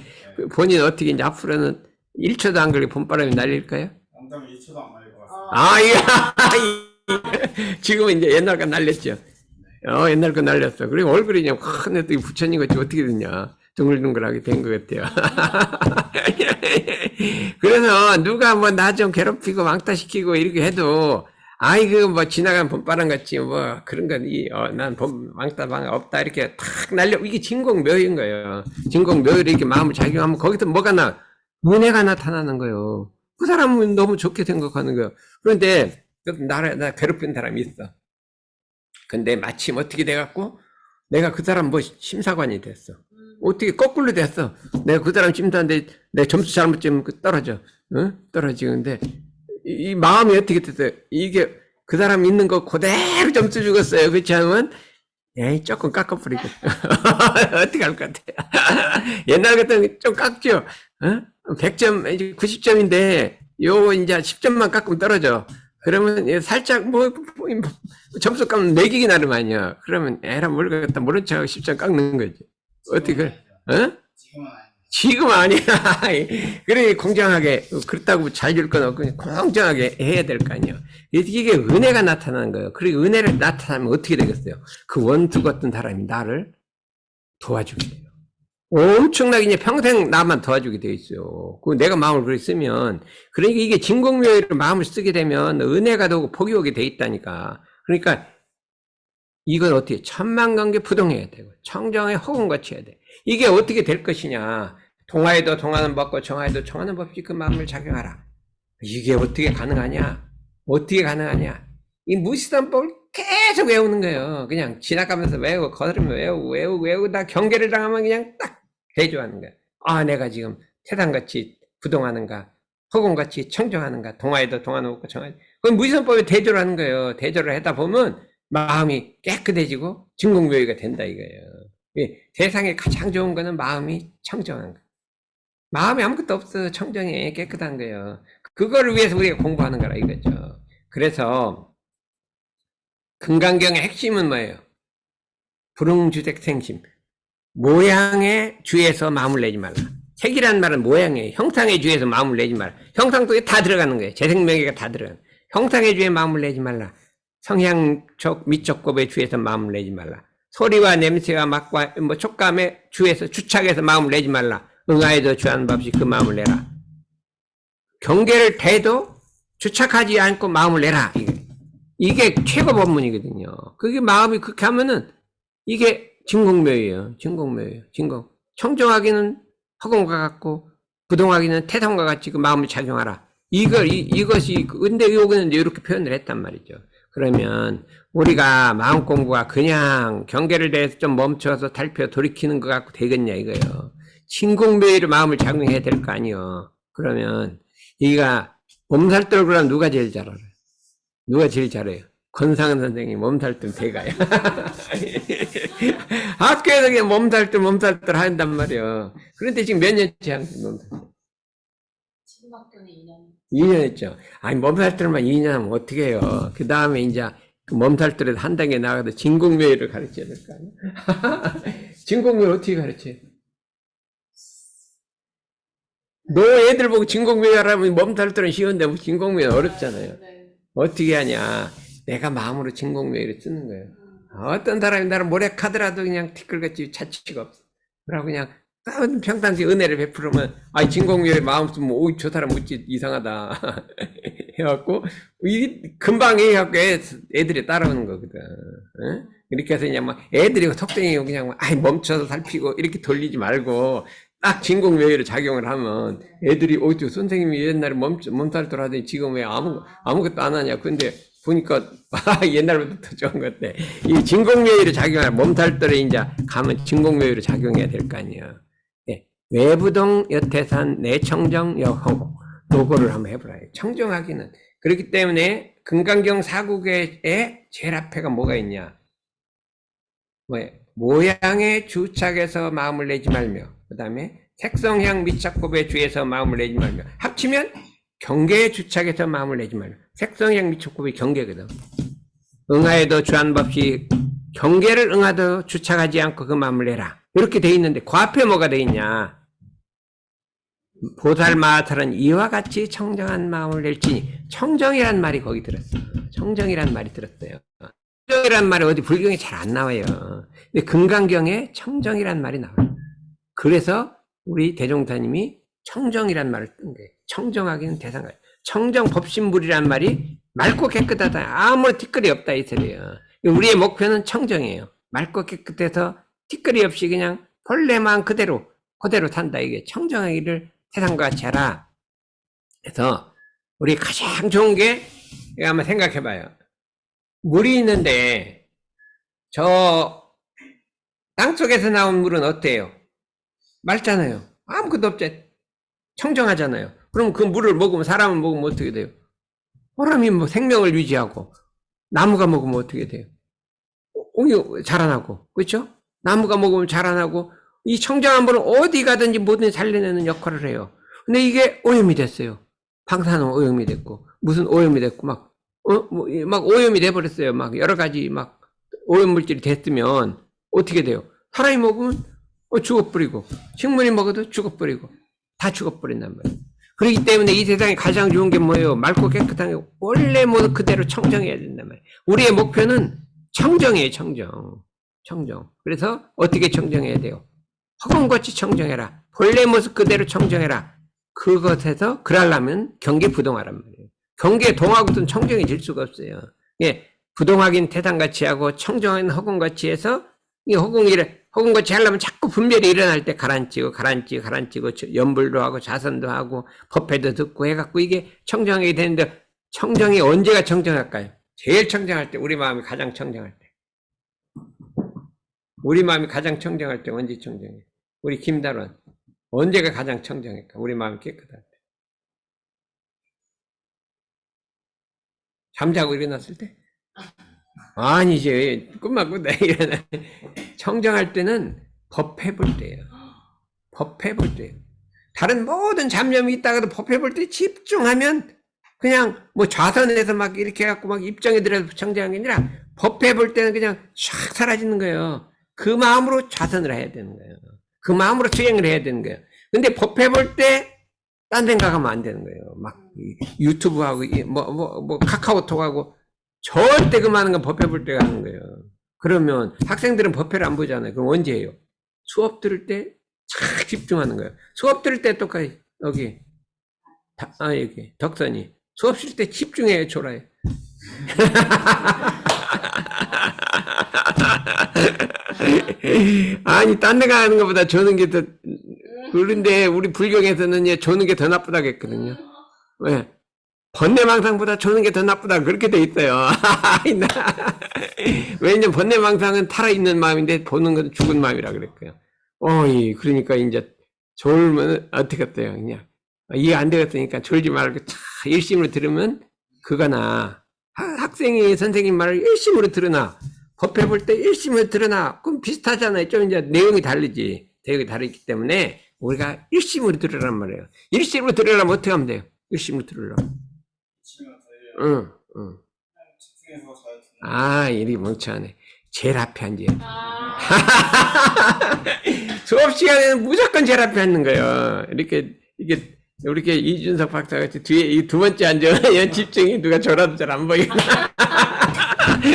본인 어떻게 이제 앞으로는 1초도 안 걸리고 봄바람이 날릴까요? 0.1초도 안 걸릴 것 같습니다. 지금은 이제 옛날 거 날렸죠. 옛날 거 날렸어. 그리고 얼굴이 그냥 확 내더니 부처님 같이 어떻게 됐냐. 둥글둥글하게 된 것 같아요. 그래서 누가 뭐 나 좀 괴롭히고 왕따시키고 이렇게 해도 뭐 지나간 봄바람 같이 뭐 그런 건 난 왕따방 없다 이렇게 탁 날려. 이게 진공묘인 거예요. 진공묘율이 이렇게 마음을 작용하면 거기서 뭐가 은혜가 나타나는 거예요. 그 사람은 너무 좋게 생각하는 거예요. 그런데 나 괴롭힌 사람이 있어. 근데 마침 어떻게 돼갖고 내가 그 사람 뭐 심사관이 됐어. 어떻게 거꾸로 됐어. 내가 그 사람 심사하는데 내 점수 잘못 찍으면 떨어져. 떨어지는데 이 마음이 어떻게 됐어요? 이게 그 사람 있는 거 그대로 점수 죽었어요. 그렇지 않으면 조금 깎아버리고 어떻게 할 것 같아? 옛날 같으면 좀 깎죠. 100점 90점인데 요 이제 10점만 깎으면 떨어져. 그러면 살짝 점수 깎으면 매기기 나름 아니야. 그러면 에라 모르겠다 모른 척하고 10점 깎는 거지. 어떻게 그래? 지금은 아니야. 그래, 공정하게, 그렇다고 잘 줄 건 없고, 공정하게 해야 될 거 아니에요. 이게 은혜가 나타나는 거예요. 그리고 은혜를 나타나면 어떻게 되겠어요? 그 원수 같은 사람이 나를 도와주게 돼요. 엄청나게 이제 평생 나만 도와주게 돼 있어요. 그 내가 마음을 그렇게 쓰면, 그러니까 이게 진공묘의로 마음을 쓰게 되면 은혜가 오고 복이 오게 돼 있다니까. 그러니까 이건 어떻게 천만관계 부동해야 되고 청정의 허공같이 해야 돼. 이게 어떻게 될 것이냐. 동화에도 동하는 법고 정화에도 정하는 법이 그 마음을 작용하라. 이게 어떻게 가능하냐. 어떻게 가능하냐. 이 무시단법을 계속 외우는 거예요. 그냥 지나가면서 외우고 거들으면 외우고 다 경계를 당하면 그냥 딱 대조하는 거예요. 내가 지금 세상같이 부동하는가. 허공같이 청정하는가. 동아에도 동아 놓고 청하지. 그건 무지선법에 대조를 하는 거예요. 대조를 하다 보면 마음이 깨끗해지고 진공묘의가 된다 이거예요. 세상에 가장 좋은 거는 마음이 청정한 거. 마음에 아무것도 없어. 청정해. 깨끗한 거예요. 그거를 위해서 우리가 공부하는 거라 이거죠. 그래서 금강경의 핵심은 뭐예요? 불응주택생심. 모양의 주에서 마음을 내지 말라. 색이란 말은 모양이에요. 형상의 주에서 마음을 내지 말라. 형상 속에 다 들어가는 거예요. 재생명예가 다 들어가는 거예요. 형상의 주에 마음을 내지 말라. 성향적 미적곱의 주에서 마음을 내지 말라. 소리와 냄새와 맛과 뭐 촉감의 주에서 주착해서 마음을 내지 말라. 응아에도 주하는 법이 그 마음을 내라. 경계를 대도 주착하지 않고 마음을 내라. 이게 최고 법문이거든요. 그게 마음이 그렇게 하면은 이게 진공묘예요. 진공묘예요. 진공. 청정하기는 허공과 같고 부동하기는 태성과 같이 그 마음을 작용하라. 이것이 근데 여기는 이렇게 표현을 했단 말이죠. 그러면 우리가 마음 공부가 그냥 경계를 대해서 좀 멈춰서 달펴 돌이키는 것 같고 되겠냐 이거예요. 진공묘의로 마음을 작용해야 될 거 아니요. 그러면 이가 몸살들 그럼 누가 제일 잘 알아요? 누가 제일 잘해요? 권상은 선생님 몸살들 대가요. 학교에서 그냥 몸살들 한단 말이에요. 그런데 지금 몇 년째 하는 몸살들? 지금 학교는 2년. 2년 했죠. 아니 몸살들만 2년 하면 어떻게 해요? 그 다음에 이제 그 몸살들에서 한 단계 나가서 진공묘의를 가르쳐야 될 거 아니에요? 진공묘의 어떻게 가르쳐요? 너 애들 보고 진공묘의 하라면 몸살들은 쉬운데 진공묘의 어렵잖아요. 네. 어떻게 하냐? 내가 마음으로 진공묘의를 쓰는 거예요. 어떤 사람이 나를 모략하더라도 그냥 티끌같이 자취가 없어. 그러고 그냥 평상시 은혜를 베풀으면 진공묘의 마음 쓰면 저 사람 어찌 이상하다 해갖고 금방 해갖고 애들이 따라오는 거거든. 응? 이렇게 해서 그냥 막 애들이 속생이 그냥 막 멈춰서 살피고 이렇게 돌리지 말고 딱 진공묘의로 작용을 하면 애들이 저 선생님이 옛날에 몸살들 하더니 지금 왜 아무것도 안 하냐. 근데 보니까 옛날부터 더 좋은 것 같아. 이 진공묘의로 작용할 몸살들에 이제 가면 진공묘의로 작용해야 될 거 아니에요. 네. 외부동 여태산 내청정 여허공 요거를 한번 해보라요. 청정하기는 그렇기 때문에 금강경 사국에 제일 앞에가 뭐가 있냐? 모양의 주착에서 마음을 내지 말며 그 다음에 색성향 미착법의 주에서 마음을 내지 말며 합치면 경계의 주착에서 마음을 내지 말며 색성향 미착법의 경계거든. 응하에도 주한법시 경계를 응하도 주착하지 않고 그 마음을 내라. 이렇게 돼 있는데 그 앞에 뭐가 돼 있냐? 보살마탈은 이와 같이 청정한 마음을 낼지니 청정이란 말이 거기 들었어요. 청정이란 말이 들었어요. 청정이란 말이 어디 불경에 잘 안 나와요. 근데 금강경에 청정이란 말이 나와요. 그래서 우리 대종사님이 청정이란 말을 쓴 거예요. 청정하기는 대상가요. 청정 법신불이란 말이 맑고 깨끗하다. 아무런 티끌이 없다 이 소리예요. 우리의 목표는 청정이에요. 맑고 깨끗해서 티끌이 없이 그냥 본래만 그대로 산다. 이게 청정하기를 세상과 같이 하라. 그래서 우리 가장 좋은 게 한번 생각해봐요. 물이 있는데 저 땅속에서 나온 물은 어때요? 맑잖아요. 아무것도 없지. 청정하잖아요. 그럼 그 물을 먹으면 사람을 먹으면 어떻게 돼요? 사람이 뭐 생명을 유지하고 나무가 먹으면 어떻게 돼요? 자라나고 그렇죠? 나무가 먹으면 자라나고 이 청정한 물은 어디 가든지 뭐든 살려내는 역할을 해요. 근데 이게 오염이 됐어요. 방사능 오염이 됐고 무슨 오염이 됐고 막 오염이 돼버렸어요. 막 여러 가지 막 오염 물질이 됐으면 어떻게 돼요? 사람이 먹으면 죽어버리고 식물이 먹어도 죽어버리고 다 죽어버린단 말이에요. 그렇기 때문에 이 세상에 가장 좋은 게 뭐예요? 맑고 깨끗한 게 원래 모두 그대로 청정해야 된단 말이에요. 우리의 목표는 청정이에요. 청정. 그래서 어떻게 청정해야 돼요? 허공같이 청정해라. 본래 모습 그대로 청정해라. 그것에서 그러려면 경계부동하란 말이에요. 경계동하고는 청정해질 수가 없어요. 예, 부동하긴 태산같이 하고 청정한 허공같이 해서 이 허공같이 하려면 자꾸 분별이 일어날 때 가라앉히고 연불도 하고 자선도 하고 법회도 듣고 해갖고 이게 청정하게 되는데 청정이 언제가 청정할까요? 제일 청정할 때 우리 마음이 가장 청정할 때. 우리 마음이 가장 청정할 때 언제 청정해? 우리 김달원 언제가 가장 청정할까? 우리 마음이 깨끗할 때. 잠자고 일어났을 때? 아니지. 꿈만 꾼다. 일어나. 청정할 때는 법해볼 때예요. 법해볼 때예요. 다른 모든 잡념이 있다가도 법해볼 때 집중하면 그냥 뭐 좌선에서 막 이렇게 해갖고 막 입정에 들어서 청정한 게 아니라 법해볼 때는 그냥 샥 사라지는 거예요. 그 마음으로 좌선을 해야 되는 거예요. 그 마음으로 수행을 해야 되는 거예요. 근데 법해볼 때 딴 생각하면 안 되는 거예요. 막 유튜브하고 카카오톡하고 절대 그 많은 건 법해볼 때가 하는 거예요. 그러면 학생들은 법회를 안 보잖아요. 그럼 언제 해요? 수업 들을 때 착 집중하는 거예요. 수업 들을 때 똑같이 여기 여기 덕선이 수업 쉴 때 집중해요. 졸아요. 아니 딴 데가 하는 것보다 조는 게 더 그런데 우리 불경에서는 조는 게 더 나쁘다고 했거든요. 왜? 번뇌망상보다 조는 게 더 나쁘다 그렇게 돼 있어요. 왜냐면 번뇌망상은 살아있는 마음인데 보는 건 죽은 마음이라 그랬고요. 그러니까 이제 졸면 어떻게 했어요? 그냥 이해 안 되겠으니까 졸지 말고 차 일심으로 들으면 그거나 학생이 선생님 말을 일심으로 들으나 법해볼 때 일심으로 들으나 그럼 비슷하잖아요. 좀 이제 내용이 다르지. 내용이 다르기 때문에 우리가 일심으로 들으란 말이에요. 일심으로 들으려면 어떻게 하면 돼요? 일심으로 들으려면. 응. 집중해서 잘 듣는. 이리 멍청하네. 제일 앞에 앉아요. 수업 시간에는 무조건 제일 앞에 앉는 거예요. 이렇게 이준석 박사같이 뒤에 이 두 번째 앉으면 집중이 누가 졸아도 잘 안 보이고.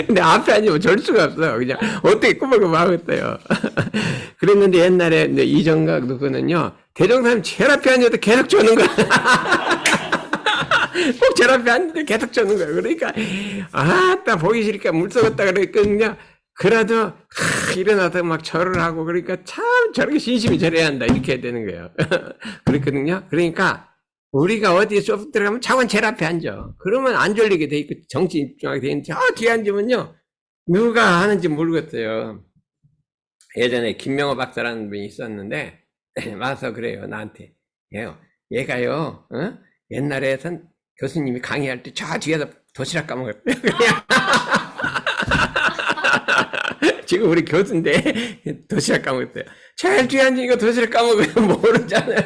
근데 앞에 앉으면 졸 수가 없어요. 그냥 어떻게 꾸물꾸물 하겠어요. 그랬는데 옛날에 이정각 누구는요, 대종사님 제일 앞에 앉아도 계속 조는 거야. 꼭 제일 앞에 앉는데 계속 조는 거야. 그러니까, 딱 보기 싫으니까 물 썩었다 그랬거든요. 그래도, 일어나서 막 절을 하고, 그러니까 참 저렇게 신심이 절해야 한다. 이렇게 해야 되는 거예요. 그랬거든요. 그러니까, 우리가 어디에 수업 들어가면 차관 제일 앞에 앉아. 그러면 안 졸리게 돼 있고, 정신 집중하게 돼 있는데, 뒤에 앉으면요, 누가 하는지 모르겠어요. 예전에 김명호 박사라는 분이 있었는데, 와서 그래요, 나한테. 얘가요, 옛날에선 교수님이 강의할 때 저 뒤에서 도시락 까먹었대요. 지금 우리 교수인데 도시락 까먹었대요. 제일 뒤에 앉으니까 도시락 까먹으면 모르잖아요.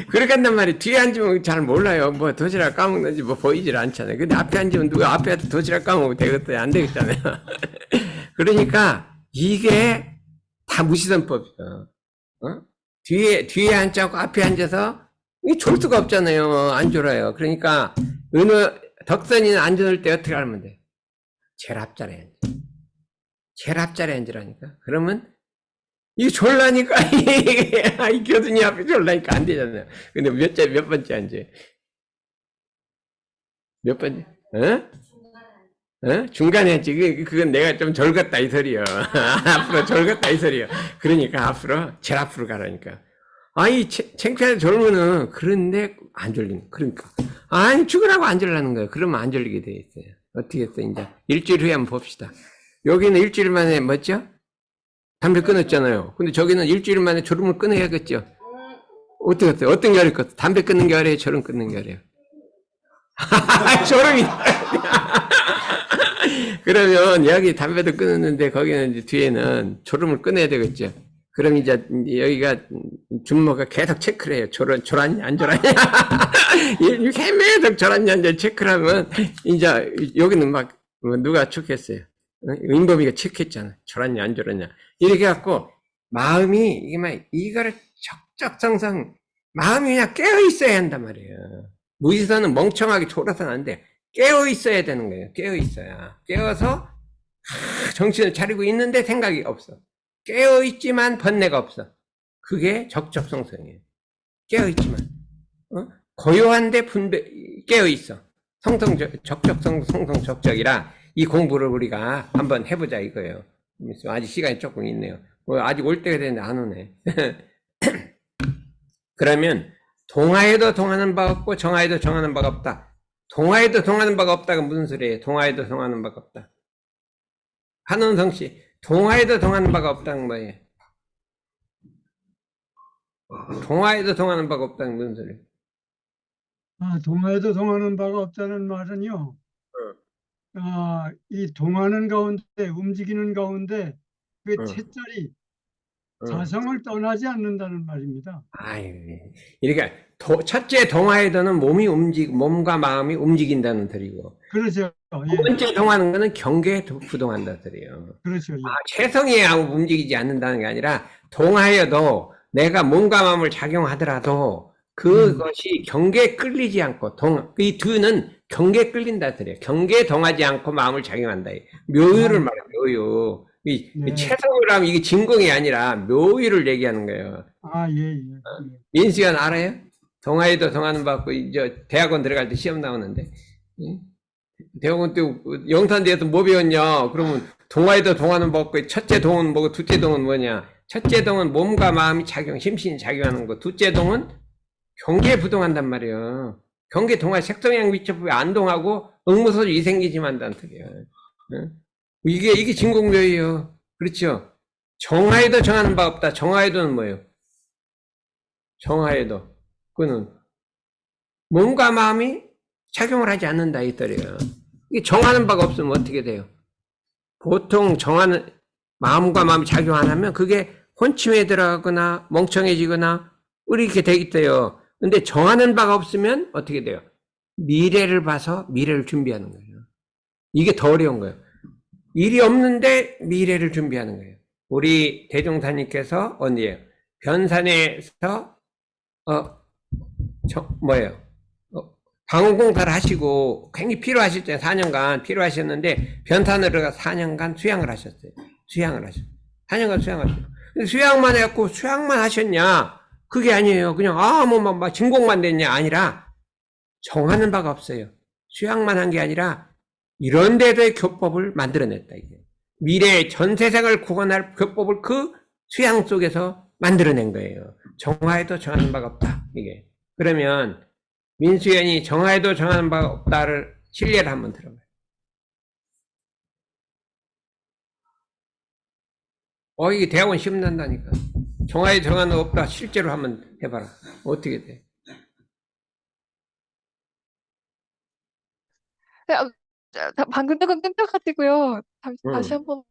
그렇게 한단 말이에요. 뒤에 앉으면 잘 몰라요. 뭐 도시락 까먹는지 뭐 보이질 않잖아요. 근데 앞에 앉으면 누가 앞에 와서 도시락 까먹으면 되겠어요? 안 되겠잖아요. 그러니까 이게 다 무시선법이에요. 뒤에 앉자고 앞에 앉아서 졸 수가 없잖아요. 안 졸아요. 그러니까 덕선이는 안 졸을 때 어떻게 하면 돼요? 제일 앞자리에 앉아. 제일 앞자리에 앉으라니까. 그러면 이게 졸라니까 이 교수님 앞에 졸라니까 안 되잖아요. 근데 몇 번째 앉아요? 몇 번째? 중간에 앉지. 그건 내가 좀 졸겠다 이 소리요. 앞으로 졸겠다 이 소리요. 그러니까 앞으로 제일 앞으로 가라니까. 창피하게 졸면은, 그런데 안 졸리는, 그러니까. 죽으라고 안 졸라는 거예요. 그러면 안 졸리게 돼 있어요. 어떻게 했어, 이제. 일주일 후에 한번 봅시다. 여기는 일주일 만에, 뭐죠? 담배 끊었잖아요. 근데 저기는 일주일 만에 졸음을 끊어야겠죠? 어떻게 했어요? 어떤 게 어렵겠어? 담배 끊는 게 어려요? 졸음 끊는 게 어려요? 졸음이. 그러면 여기 담배도 끊었는데 거기는 이제 뒤에는 졸음을 끊어야 되겠죠? 그럼 이제 여기가 준모가 계속 체크를 해요. 졸았냐 안 졸았냐. 계속 졸았냐 안 졸았냐 체크를 하면 이제 여기는 막 누가 체크했어요. 인범이가 체크했잖아. 졸았냐 안 졸았냐. 이렇게 해갖고 마음이 이게 막 이거를 적적성성 마음이 그냥 깨어 있어야 한단 말이에요. 무의사는 멍청하게 졸아서는 안 돼. 깨어 있어야 되는 거예요. 깨어 있어야. 깨어서 정신을 차리고 있는데 생각이 없어. 깨어있지만 번뇌가 없어. 그게 적적성성이에요. 깨어있지만. 고요한데 깨어있어. 적적성성 적적이라 이 공부를 우리가 한번 해보자 이거예요. 아직 시간이 조금 있네요. 아직 올 때가 되는데 안 오네. 그러면 동하에도 동하는 바가 없고 정하에도 정하는 바가 없다. 동하에도 동하는 바가 없다가 무슨 소리예요? 동하에도 동하는 바가 없다. 한원성 씨, 동하에도 동하는 바가 없다는 뭐예요? 동하에도 동하는 바가 없다는 무슨 소리예요? 동화에도 동하는 바가 없다는 말은요. 이 동하는 가운데, 움직이는 가운데 그 응, 채자리, 응. 자성을 떠나지 않는다는 말입니다. 아유, 이렇게 첫째 동화에도는 몸과 마음이 움직인다는 뜻이고, 그렇죠. 두 예, 번째 동화는 거는 경계에 부동한다는 뜻이에요. 그렇죠. 예. 체성이 움직이지 않는다는 게 아니라 동하여도 내가 몸과 마음을 작용하더라도 그것이 경계에 끌리지 않고 이 두는 경계에 끌린다 그래요. 경계에 동하지 않고 마음을 작용한다. 묘유를 아, 말해요. 묘유. 이 네. 체성을 하면 이게 진공이 아니라 묘유를 얘기하는 거예요. 예, 예. 민수연 알아요? 동아에도 동하는 받고 이제 대학원 들어갈 때 시험 나오는데 응? 대학원 때 영탄대에서 뭐 배웠냐? 그러면 동아에도 동하는 받고 첫째 동은 뭐고 둘째 동은 뭐냐? 첫째 동은 몸과 마음이 심신이 작용하는 거. 둘째 동은 경계에 부동한단 말이에요. 경계 동화 색성향 위치법에 안 동하고 응무소지 이생기지만 한다는 뜻이에요. 응? 이게 진공묘예요. 그렇죠? 정하에도 정하는 바 없다. 정하에도는 뭐예요? 정하에도 그는 몸과 마음이 작용을 하지 않는다 이 뜻이에요. 이게 정하는 바가 없으면 어떻게 돼요? 보통 정하는 마음과 마음이 작용 안 하면 그게 혼침에 들어가거나 멍청해지거나 이렇게 되겠대요. 근데 정하는 바가 없으면 어떻게 돼요? 미래를 봐서 미래를 준비하는 거예요. 이게 더 어려운 거예요. 일이 없는데 미래를 준비하는 거예요. 우리 대종사님께서 어디에요? 변산에서 뭐예요? 방언공사를 하시고 굉장히 필요하실 때 4년간 필요하셨는데 변산으로 가서 4년간 수양을 하셨어요. 수양을 하셨어요. 4년간 수양을 하셨어요. 근데 수양만 해갖고 수양만 하셨냐? 그게 아니에요. 그냥 막 진공만 됐냐? 아니라 정하는 바가 없어요. 수양만 한 게 아니라 이런 데도의 교법을 만들어냈다 이게. 미래의 전 세상을 구원할 교법을 그 수양 속에서 만들어낸 거예요. 정화에도 정하는 바가 없다 이게. 그러면 민수연이 정하에도 정하는 바가 없다를 실례를 한번 들어봐요. 이게 대학원 시험 난다니까. 정하에 정하는 바 없다 실제로 한번 해봐라. 어떻게 돼? 네, 방금 조금 끊겨가지고요. 다시 응. 한번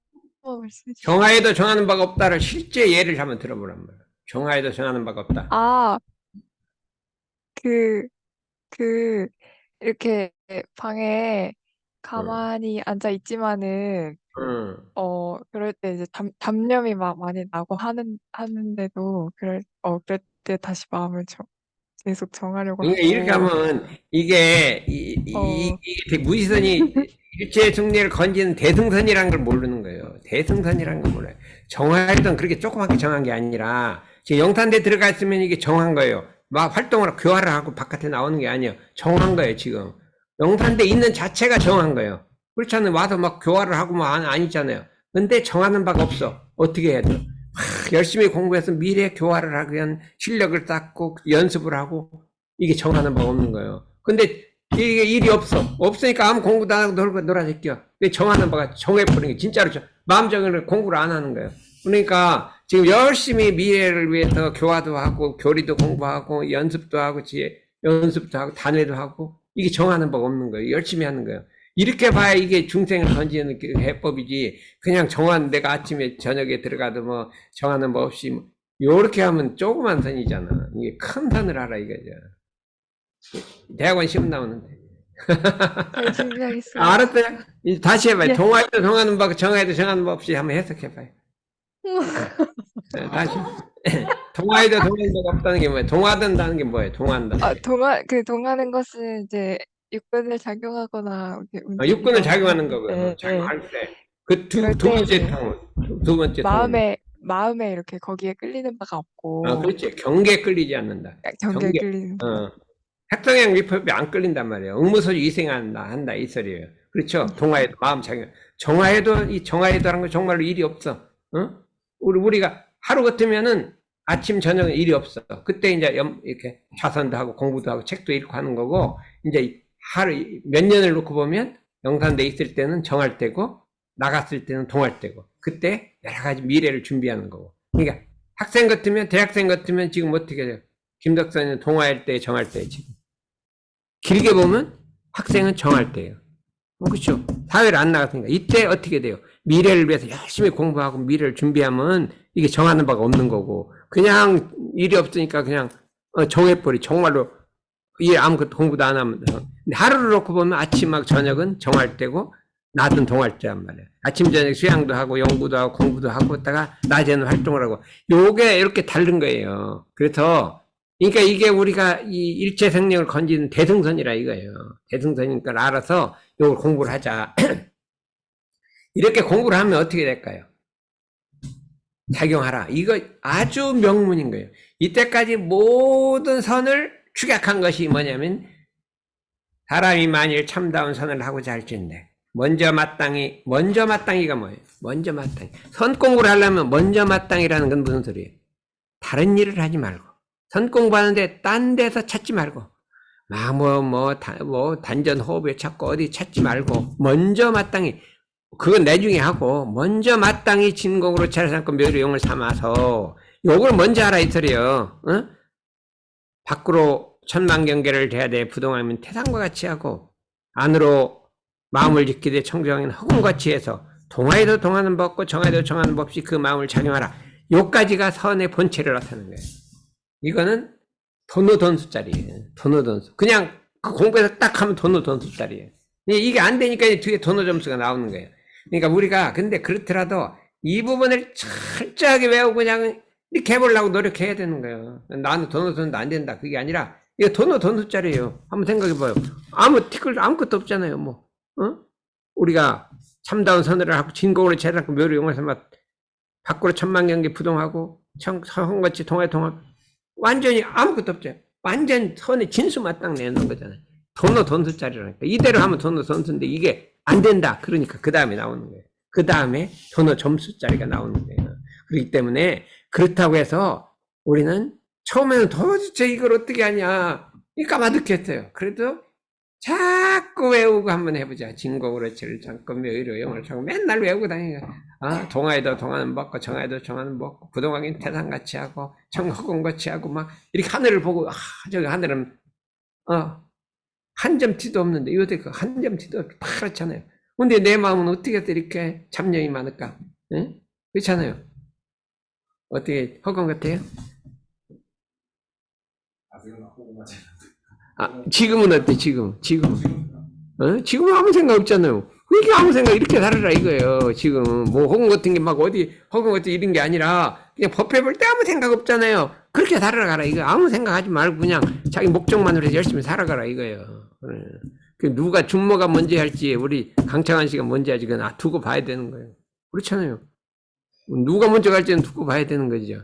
말씀해 주세요. 정하에도 정하는 바가 없다를 실제 예를 한번 들어보란 말이야. 정하에도 정하는 바가 없다. 아, 그, 그, 이렇게 방에 응. 가만히 앉아 있지만은, 응. 그럴 때 이제 잡념이 막 많이 나고 하는데도, 그럴 때 다시 마음을 계속 정하려고 그러니까 이렇게 하고, 하면 이게 어, 이게 무지선이 일체 승리를 건지는 대승선이라는 걸 모르는 거예요. 대승선이라는 걸 몰라요. 정화했던 그렇게 조그맣게 정한 게 아니라 지금 영탄대 들어가 있으면 이게 정한 거예요. 막 활동을 교화를 하고 바깥에 나오는 게 아니에요. 정한 거예요 지금. 영탄대 있는 자체가 정한 거예요. 그렇잖아요. 와서 막 교화를 하고 뭐 아니잖아요. 근데 정하는 바가 없어. 어떻게 해야 돼? 열심히 공부해서 미래 교화를 하기 위한 실력을 쌓고 연습을 하고 이게 정하는 바가 없는 거예요. 근데 이게 일이 없으니까 아무 공부도 안 하고 놀아제껴. 정하는 바가 정해버린 게 진짜로 마음 정을 공부를 안 하는 거예요. 그러니까 지금 열심히 미래를 위해서 교화도 하고 교리도 공부하고 연습도 하고 연습도 하고 단회도 하고 이게 정하는 바가 없는 거예요. 열심히 하는 거예요. 이렇게 봐야 이게 중생을 건지는 해법이지. 그냥 내가 아침에 저녁에 들어가도 뭐 정하는 법 없이 뭐 요렇게 하면 조그만 선이잖아. 이게 큰 선을 하라 이거죠. 대학원 시험 나오는데. 잘 준비하겠습니다. 알았어요. 다시 해봐요. 예. 동화에도 정하는 법, 정하에도 정하는 법 없이 한번 해석해봐요. 다시. 동화에도 정하는 법 없다는 게 뭐예요? 동화된다는 게 뭐예요? 동화한다. 동하는 것은 이제 육군을 작용하거나 이렇게 육군을 작용하는 움직이거나 거고요. 네, 작용할 때. 그 그럴 두 때 번째 이제 통은, 두 번째 통은. 마음에 이렇게 거기에 끌리는 바가 없고 그렇지. 경계에 끌리지 않는다. 경계에 끌리는 바. 핵성향 위법이 안 끌린단 말이에요. 응무소지 이생한다 이 소리예요. 그렇죠. 동화에도 마음 작용. 이 정화에도라는 건 정말로 일이 없어. 우리가 하루 같으면은 아침 저녁은 일이 없어. 그때 이제 이렇게 자선도 하고 공부도 하고 책도 읽고 하는 거고 이제 하루 몇 년을 놓고 보면 영산돼 있을 때는 정할 때고 나갔을 때는 동할 때고 그때 여러 가지 미래를 준비하는 거고. 그러니까 학생 같으면 대학생 같으면 지금 어떻게 돼요? 김덕선은 동화할 때 정할 때 지금 길게 보면 학생은 정할 때예요. 그렇죠? 사회를 안 나갔으니까 이때 어떻게 돼요? 미래를 위해서 열심히 공부하고 미래를 준비하면 이게 정하는 바가 없는 거고 그냥 일이 없으니까 그냥 정해버리 정말로 일 아무것도 공부도 안 하면 근데 하루를 놓고 보면 아침하고 저녁은 정할 때고 낮은 동할 때란 말이에요. 아침 저녁 수양도 하고 연구도 하고 공부도 하고 있다가 낮에는 활동을 하고 요게 이렇게 다른 거예요. 그래서 그러니까 이게 우리가 이 일체 생명을 건지는 대승선이라 이거예요. 대승선이니까 알아서 이걸 공부를 하자. 이렇게 공부를 하면 어떻게 될까요? 작용하라. 이거 아주 명문인 거예요. 이때까지 모든 선을 축약한 것이 뭐냐면 사람이 만일 참다운 선을 하고자 할지인데 먼저 마땅히가 뭐예요? 먼저 마땅히. 선 공부를 하려면 먼저 마땅히라는 건 무슨 소리예요? 다른 일을 하지 말고 선 공부하는데 딴 데서 찾지 말고 단전 호흡에 찾고 어디 찾지 말고 먼저 마땅히 그건 나중에 하고 먼저 마땅히 진공으로 차례삼고 묘리용을 삼아서 요걸 먼저 하라 이 소리예요. 어? 밖으로 천만경계를 대하되 부동하면 태산과 같이 하고 안으로 마음을 지키되 청정하면 허공같이 해서 동하에도 동하는 법 없고 정하에도 정하는 법 없이 그 마음을 작용하라. 요까지가 선의 본체를 나타내는 거예요. 이거는 돈수짜리예요. 돈수. 그냥 그 공부해서 딱 하면 돈수짜리예요. 이게 안 되니까 뒤에 점수가 나오는 거예요. 그러니까 우리가 근데 그렇더라도 이 부분을 철저하게 외우고 그냥 이렇게 해보려고 노력해야 되는 거예요. 나는 돈수는 안 된다. 그게 아니라 이거 돈수짜리예요. 한번 생각해봐요. 아무것도 없잖아요. 우리가 참다운 선을 하고 진공으로 재단하고 묘를 용해서 막 밖으로 천만경계 부동하고 성같이 동하고 완전히 아무것도 없죠. 완전 선에 진수마땅 내놓은 거잖아요. 돈수짜리라니까. 이대로 하면 돈수인데 이게 안 된다. 그러니까 그 다음에 나오는 거예요. 그 다음에 점수짜리가 나오는 거예요. 그렇기 때문에 그렇다고 해서 우리는 처음에는 도대체 이걸 어떻게 하냐 까마득했어요. 그래도 자꾸 외우고 한번 해보자. 진공으로 칠을 참고 묘의로 영을 참고 맨날 외우고 다니는 거야. 동하에도 동하는 법고 정하에도 정하는 법고 부동하긴 태산같이 하고 청허공같이 하고 막 이렇게 하늘을 보고 저기 하늘은 한 점 티도 없는데 요새 그 한 점 티도 없고 파랗잖아요. 근데 내 마음은 어떻게 해서 이렇게 잡념이 많을까? 응? 그렇잖아요. 어떻게 허공 같아요? 아직은 허공 같아요. 지금은 어때? 지금은 아무 생각 없잖아요. 이게 아무 생각 이렇게 살아라 이거예요. 지금 뭐 허공 같은 게 막 어디 허공 같은 이런 게 아니라 그냥 법회 볼 때 아무 생각 없잖아요. 그렇게 살아가라 이거. 아무 생각하지 말고 그냥 자기 목적만으로 해서 열심히 살아가라 이거예요. 그 누가 준모가 먼저 할지 우리 강창환 씨가 먼저 할지 그건 두고 봐야 되는 거예요. 그렇잖아요. 누가 먼저 갈지는 두고 봐야 되는 거죠.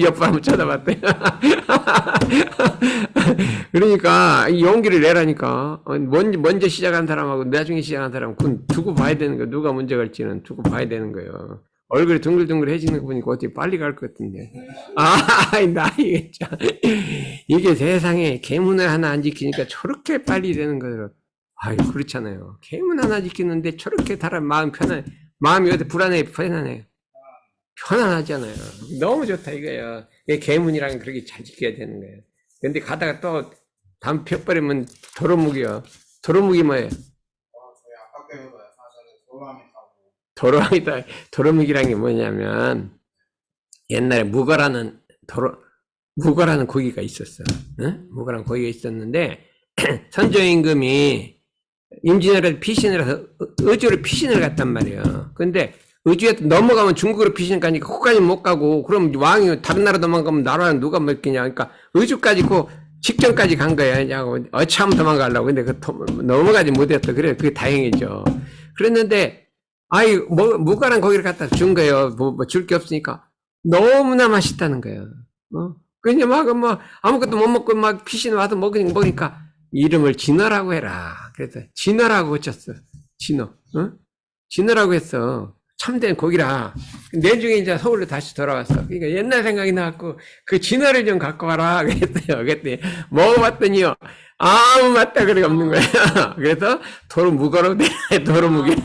옆 한번 쳐다봤대. 그러니까 용기를 내라니까. 먼저 시작한 사람하고 나중에 시작한 사람 그건 두고 봐야 되는 거예요. 누가 먼저 갈지는 두고 봐야 되는 거예요. 얼굴이 둥글둥글해지는 거 보니까 어떻게 빨리 갈 것 같은데. 나이게 참. 이게 세상에 계문을 하나 안 지키니까 저렇게 빨리 되는 거예요. 그렇잖아요. 계문 하나 지키는데 저렇게 사람 마음이 어디 편안해요. 편안하잖아요. 너무 좋다 이거예요. 계문이랑 그렇게 잘 지켜야 되는 거예요. 근데 가다가 또 담 펴버리면 도로묵이요. 도로묵이 뭐예요? 저희 아까 때문에 사실은 도로함이 타고 도로묵이란 게 뭐냐면 옛날에 무거라는 고기가 있었어. 응? 무거라는 고기가 있었는데 선조임금이 임진왜란에 피신을 해서 의주로 피신을 갔단 말이에요. 근데 의주에 넘어가면 중국으로 피신 가니까 거기까지 못 가고 그럼 왕이 다른 나라 도망가면 나라는 누가 먹겠냐. 그러니까 의주까지 직전까지 간 거예요. 어참 도망가려고. 근데 넘어가지 못했어. 그래 그게 다행이죠. 그랬는데 무가란 고기를 갖다 준 거예요. 줄 게 없으니까 너무나 맛있다는 거예요. 그냥 아무것도 못 먹고 피신 와서 먹으니까 이름을 진어라고 해라. 그래서 진어라고 고쳤어. 진어라고 했어. 참된 고기라. 내중에 이제 서울로 다시 돌아왔어. 그러니까 옛날 생각이 나갖고 그 진어를 좀 갖고 와라 그랬어요. 그랬더니 먹어봤더니요 아무 맛다그리 없는 거야. 그래서 도로묵어로 도로묵이.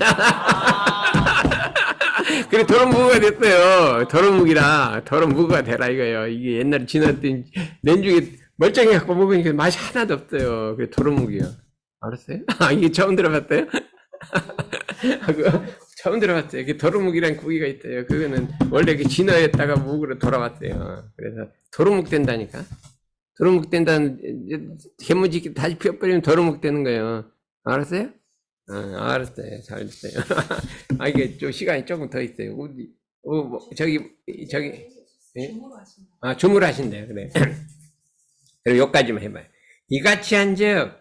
그래 도로묵어가 됐어요. 도로묵이라 도로묵어가 되라 이거예요. 이게 옛날에 진어였더니 내중에 멀쩡히 갖고 먹으니까 맛이 하나도 없어요. 그 도루묵이요. 알았어요? 아, 이게 처음 들어봤어요? 그거 처음 들어봤어요. 그 도루묵이란 고기가 있어요. 그거는 원래 그 진어였다가 묵으로 돌아왔어요. 그래서 도루묵 된다니까. 도루묵 된다는, 개무지 다시 피워버리면 도루묵 되는 거예요. 알았어요? 알았어요. 잘 됐어요. 아, 이게 좀 시간이 조금 더 있어요. 저기, 예? 주무로 하신다. 아, 주물하신대요. 그래. 그리고 여기까지만 해봐요. 이같이 한즉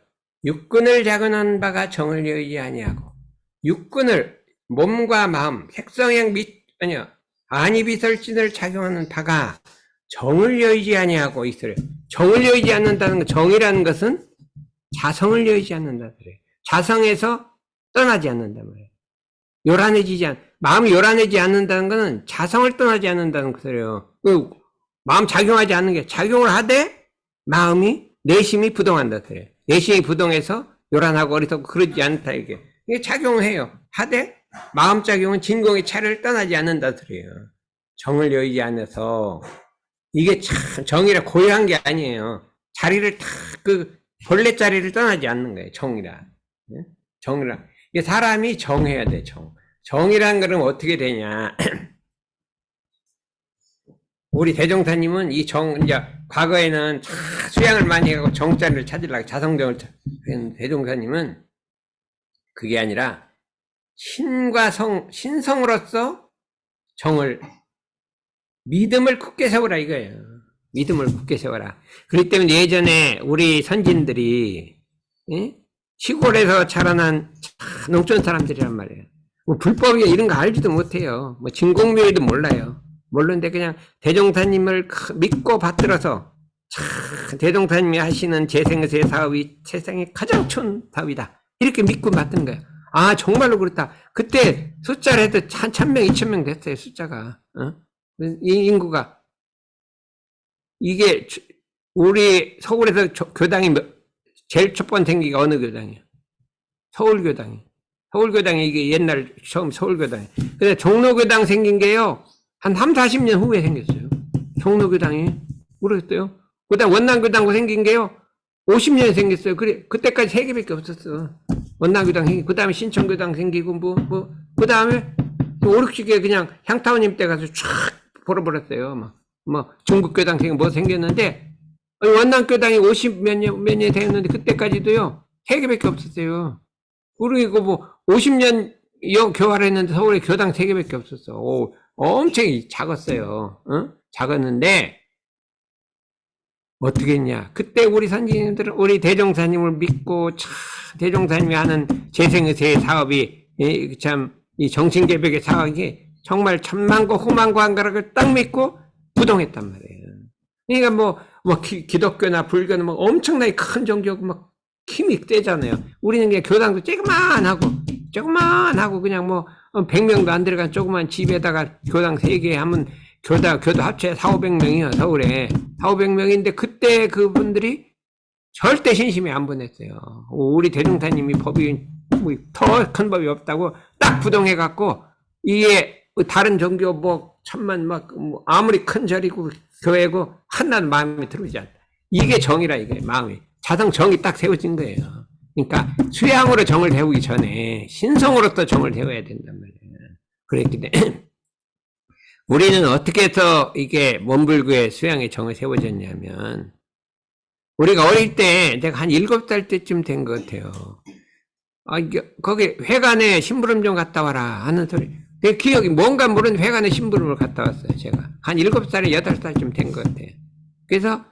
육군을 작은한 바가 정을 여의지 아니하고 육군을 몸과 마음, 색성행 안이비설진을 작용하는 바가 정을 여의지 아니하고 있으래. 정을 여의지 않는다는 것, 정이라는 것은 자성을 여의지 않는다 그래. 자성에서 떠나지 않는단 말이에요. 마음이 요란해지지 않는다는 것은 자성을 떠나지 않는다는 것이에요. 마음 작용하지 않는 게 작용을 하되 마음이 내심이 부동한다 그래요. 내심이 부동해서 요란하고 어리석고 그러지 않다 이게 작용해요. 하되 마음 작용은 진공의 차를 떠나지 않는다 그래요. 정을 여의지 않아서 이게 참 정이라 고요한 게 아니에요. 자리를 탁 본래 자리를 떠나지 않는 거예요. 정이라. 정이라. 이게 사람이 정해야 돼. 정이란 거는 어떻게 되냐? 우리 대종사님은 이제 과거에는 수양을 많이 하고 정자를 찾으려고 자성정을 찾는 대종사님은 그게 아니라 신성으로서 믿음을 굳게 세워라 이거예요. 믿음을 굳게 세워라. 그렇기 때문에 예전에 우리 선진들이 시골에서 자라난 농촌 사람들이란 말이에요. 뭐 불법이 이런 거 알지도 못해요. 뭐 진공묘의도 몰라요. 모르는데 그냥 대종사님을 믿고 받들어서 대종사님이 하시는 재생의 사업이 세상에 가장 좋은 사업이다. 이렇게 믿고 받든 거예요. 아 정말로 그렇다. 그때 숫자를 해도 1,000명, 2,000명 됐어요. 숫자가. 이 인구가. 이게 우리 서울에서 교당이 제일 첫 번째 생긴 게 어느 교당이에요? 서울교당이. 서울교당이 이게 옛날 처음 서울교당이. 근데 종로교당 생긴 게요. 한 30-40년 후에 생겼어요. 종로교당이. 모르겠어요. 그 다음 원남교당도 생긴 게요. 50년에 생겼어요. 그래, 그때까지 3개밖에 없었어. 원남교당 생기고, 그 다음에 신천교당 생기고, 그 다음에 5-60개 그냥 향타오님 때 가서 쫙 벌어버렸어요. 중국교당 생겼는데, 원남교당이 50몇 년 됐는데, 그때까지도요, 3개밖에 없었어요. 그리고 50년 교화를 했는데 서울에 교당 3개밖에 없었어. 엄청 작았어요. 작았는데, 어떻게 했냐. 그때 우리 선진님들은 우리 대종사님을 믿고, 대종사님이 하는 재생의세 사업이, 이 정신개벽의 사업이 정말 천만고 후만고 한가락을 딱 믿고 부동했단 말이에요. 그러니까 기독교나 불교는 엄청나게 큰 종교고 힘이 세잖아요. 우리는 그냥 교당도 조그만하고 그냥 100명도 안 들어간 조그만 집에다가 교당 3개 하면 교도 합체 400-500명이요, 서울에. 400-500명인데 그때 그분들이 절대 신심이 안 보냈어요. 우리 대종사님이 법이 더 큰 법이 없다고 딱 부동해갖고 이게 다른 종교 천만 아무리 큰 절이고 교회고 하나도 마음에 들어오지 않다. 이게 정이라 이게 마음이. 자성 정이 딱 세워진 거예요. 그러니까 수양으로 정을 세우기 전에 신성으로서 정을 세워야 된단 말이에요. 그랬기 때문에 우리는 어떻게 해서 이게 몸불구의 수양의 정을 세워졌냐면 우리가 어릴 때 내가 한 7살 때쯤 된 것 같아요. 거기 회관에 심부름 좀 갔다 와라 하는 소리. 내 기억이 뭔가 모르는 회관에 심부름을 갔다 왔어요. 제가 한 7살에 8살쯤 된 것 같아요. 그래서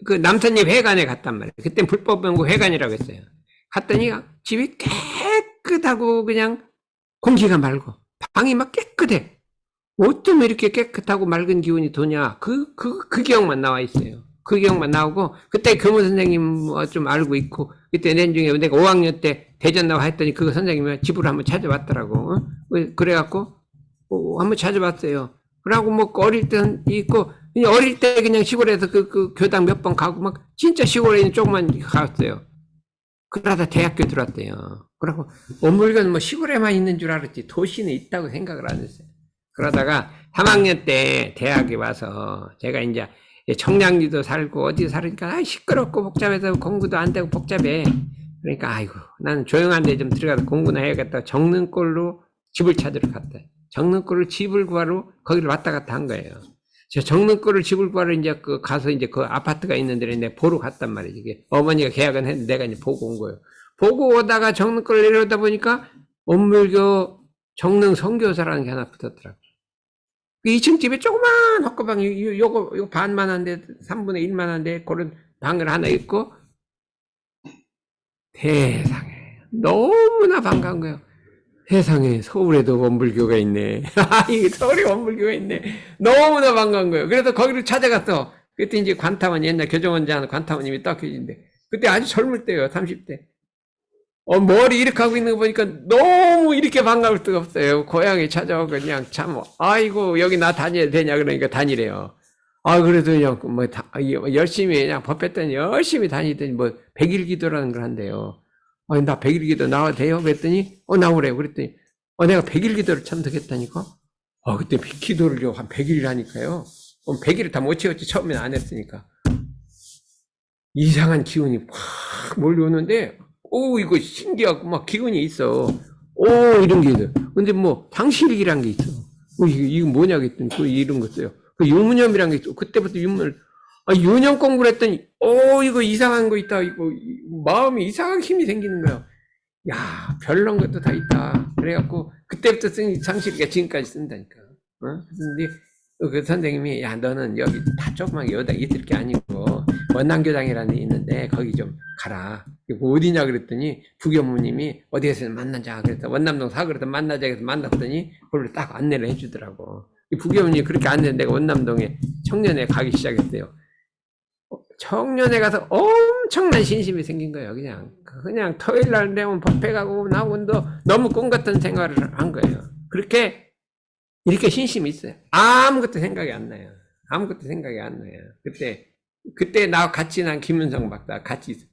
그 남선님 회관에 갔단 말이에요. 그땐 불법병구 회관이라고 했어요. 갔더니 집이 깨끗하고 그냥 공기가 맑고 방이 막 깨끗해. 어쩜 이렇게 깨끗하고 맑은 기운이 도냐. 그 기억만 나와 있어요. 그 기억만 나오고 그때 교무 선생님 좀 알고 있고 그때 내중에 내가 5학년 때 대전 나와 했더니 그 선생님이 집으로 한번 찾아왔더라고. 그래갖고 한번 찾아봤어요. 그러고 어릴 때는 있고 어릴 때 그냥 시골에서 그 교당 몇 번 가고 진짜 시골에 있는 조그만 갔어요. 그러다 대학교 들어왔대요. 그러고 원물교는 시골에만 있는 줄 알았지 도시는 있다고 생각을 안 했어요. 그러다가 3학년 때 대학에 와서 제가 이제 청량리도 살고 어디 살으니까 시끄럽고 복잡해서 공부도 안 되고 복잡해. 그러니까 아이고 나는 조용한 데 좀 들어가서 공부나 해야겠다. 정릉골로 집을 찾으러 갔다. 정릉골을 집을 구하러 거기를 왔다 갔다 한 거예요. 저 정릉골을 집을 구하러 이제 가서 이제 그 아파트가 있는 데를 내가 보러 갔단 말이지. 이게 어머니가 계약은 했는데 내가 이제 보고 온 거예요. 보고 오다가 정릉골을 내려오다 보니까 원물교 정릉 선교사라는 게 하나 붙었더라고. 2층 집에 조그만 헛거방이 요거 반만한데 3분의 1만한데 그런 방을 하나 있고 세상에 너무나 반가운 거예요. 세상에 서울에도 원불교가 있네. 이게 서울에 원불교가 있네. 너무나 반가운 거예요. 그래서 거기를 찾아갔어. 그때 이제 관타원 옛날 교정원장 관타원님이 딱 계신데 그때 아주 젊을 때예요. 30대. 머리 이렇게 하고 있는 거 보니까 너무 이렇게 반가울 수가 없어요. 고향에 찾아오고 그냥 참 아이고 여기 나 다녀야 되냐 그러니까 다니래요. 그래도 그냥 뭐 열심히 그냥 법했더니 열심히 다니더니 뭐 100일 기도라는 걸 한대요. 나 100일 기도 나와도 돼요? 그랬더니 나오래요. 그랬더니 내가 100일 기도를 참석했다니까. 그때 기도를 한 100일 하니까요. 100일을 다 못 채웠지. 처음에는 안 했으니까. 이상한 기운이 확 몰려오는데 이거 신기하고 막 기운이 있어. 이런 게 있어. 근데 뭐 상실이란 게 있어. 이거 뭐냐 그랬더니 또 이런 거 써요. 그 유무념이란 게 있어. 그때부터 유념 공부를 했더니 이거 이상한 거 있다. 이거 마음이 이상한 힘이 생기는 거야. 야, 별난 것도 다 있다. 그래갖고 그때부터 쓴 상실이가 지금까지 쓴다니까. 근데 그 선생님이 야 너는 여기 다 조그맣게 여기다 있을 게 아니고 원남교당이라는 데 있는데 거기 좀 가라. 어디냐 그랬더니 부교무님이 어디에서 만나자 그래서 원남동 사거리에서 만나자 그래서 만났더니 그걸 딱 안내를 해주더라고. 부교무님이 그렇게 안내했는데 내가 원남동에 청년회 가기 시작했대요. 청년회 가서 엄청난 신심이 생긴 거예요. 그냥 토요일 날 되면 법회 가고 나오고 너무 꿈 같은 생활을 한 거예요. 이렇게 신심이 있어요. 아무것도 생각이 안 나요. 그때 나와 같이 난 김윤성 박사 같이 있어.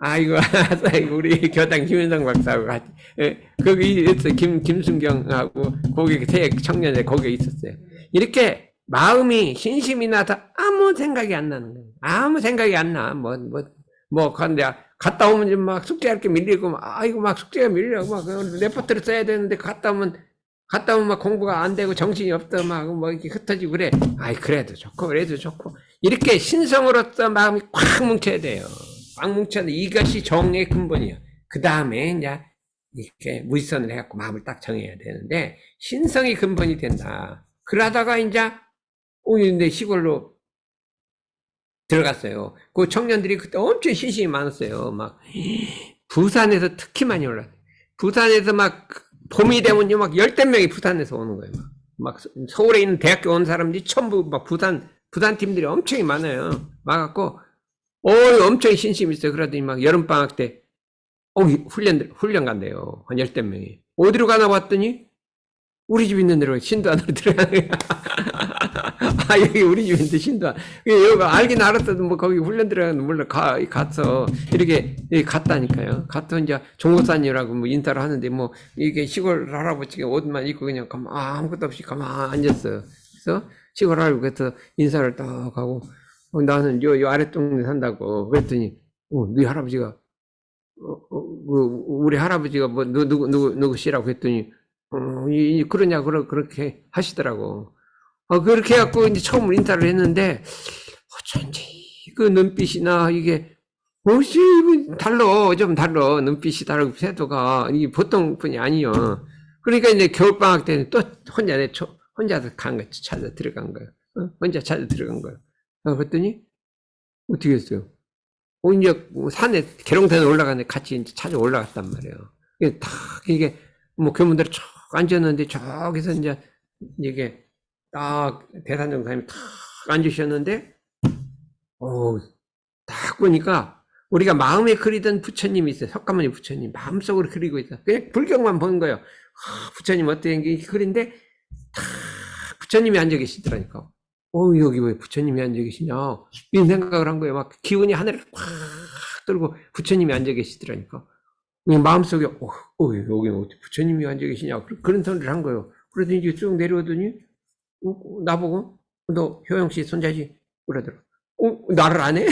아이고, 우리 교당 김윤성 박사하고 같이, 거기 있어. 김순경하고, 거기 청년회 거기에 있었어요. 이렇게 마음이 신심이 나서 아무 생각이 안 나는 거예요. 아무 생각이 안 나. 근데 갔다 오면 좀 막 숙제할 게 밀리고, 막 숙제가 밀리고, 막 레포트를 써야 되는데 갔다 오면 막 공부가 안 되고 정신이 없어 막 이렇게 흩어지고 그래. 그래도 좋고. 이렇게 신성으로서 마음이 꽉 뭉쳐야 돼요. 꽉 뭉쳐야 이것이 정의 근본이에요. 그 다음에 이제 이렇게 무지선을 해갖고 마음을 딱 정해야 되는데, 신성이 근본이 된다. 그러다가 이제, 근데 시골로 들어갔어요. 그 청년들이 그때 엄청 신심이 많았어요. 부산에서 특히 많이 올랐어요. 부산에서 봄이 되면 막 10명이 부산에서 오는 거예요. 서울에 있는 대학교 온 사람들이 전부 부산 팀들이 엄청 많아요. 와갖고, 엄청 신심이 있어요. 그러더니 여름방학 때, 훈련 간대요. 한 10명이. 어디로 가나 봤더니, 우리 집 있는 데로 신도안으로 들어가는 거야. 여기 우리 집 있는데 신도안. 여기 알긴 알았어도 거기 훈련 들어가는 물론 갔어. 이렇게 갔다니까요. 가서 이제 종고사님이라고 인사를 하는데 이게 시골 할아버지가 옷만 입고 그냥 아무것도 없이 가만 앉았어요. 그래서 시골 할아버지가 인사를 딱 하고, 나는 요 아랫동네 산다고. 그랬더니, 너희 할아버지가, 우리 할아버지가 누구시라고 했더니, 그러냐, 그렇게 하시더라고. 그렇게 해갖고 이제 처음으로 인사를 했는데, 어쩐지, 그 눈빛이나 이게, 좀 달라. 눈빛이 다르고, 태도가, 이게 보통 분이 아니요. 그러니까 이제 겨울방학 때는 또 혼자서 찾아 들어간 거예요. 혼자 찾아 들어간 거예요. 그랬더니, 어떻게 했어요? 이제 산에, 계룡산에 올라가는데 같이 이제 찾아 올라갔단 말이에요. 이게 교문대로 쭉 앉았는데, 저기서 이게 딱 대산정사님이 탁 앉으셨는데, 딱 보니까 우리가 마음에 그리던 부처님이 있어요. 석가모니 부처님. 마음속으로 그리고 있어. 그냥 불경만 보는 거예요. 부처님 어떤 게 그린데, 탁 부처님이 앉아 계시더라니까. 여기 왜 부처님이 앉아 계시냐. 이런 생각을 한 거예요. 기운이 하늘을 꽉 들고 부처님이 앉아 계시더라니까. 마음속에, 여기 어디 부처님이 앉아 계시냐. 그런 소리를 한 거예요. 그러더니 이제 쭉 내려오더니, 나보고, 너 효영 씨 손자지? 그러더라고. 나를 안 해?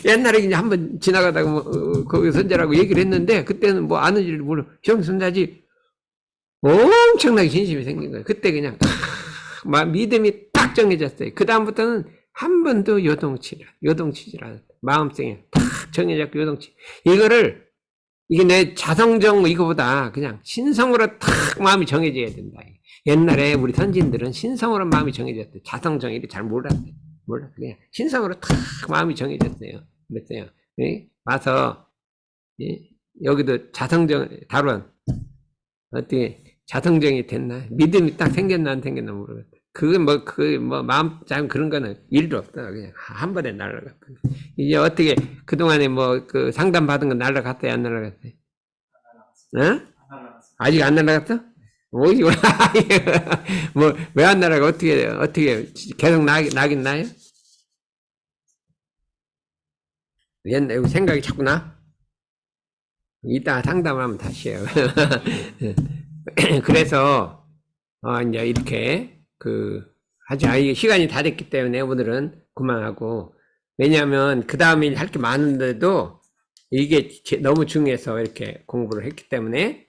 옛날에 그냥 한번 지나가다가 뭐, 거기 선자라고 얘기를 했는데, 그때는 뭐 아는지를 모르, 형 선자지, 엄청나게 진심이 생긴 거예요. 그때 그냥, 막 믿음이 딱 정해졌어요. 그다음부터는 한 번도 요동치질 않았어요. 마음속에 딱 정해졌고 요동치. 이게 내 자성정 이거보다 그냥 신성으로 딱 마음이 정해져야 된다. 옛날에 우리 선진들은 신성으로 마음이 정해졌어요. 자성정 이렇게 잘 몰랐어요. 그냥 신성으로 탁 마음이 정해졌어요. 그랬어요. 예? 와서, 예? 여기도 자성정, 다룬, 어떻게 자성정이 됐나? 믿음이 딱 생겼나 안 생겼나 모르겠어요. 마음 참 그런 거는 일도 없다. 그냥 한 번에 날아갔고. 이제 어떻게, 그동안에 그 상담 받은 건 날아갔어요? 안 날아갔어요? 어? 아직 안 날아갔어? 뭐지? 왜 안 날아가? 어떻게, 계속 나긴 나요? 옛날 생각이 자꾸 나? 이따 상담을 하면 다시 해요. 그래서, 이제 이렇게, 시간이 다 됐기 때문에 오늘은 그만하고, 왜냐하면 그 다음에 할 게 많은데도 이게 너무 중요해서 이렇게 공부를 했기 때문에,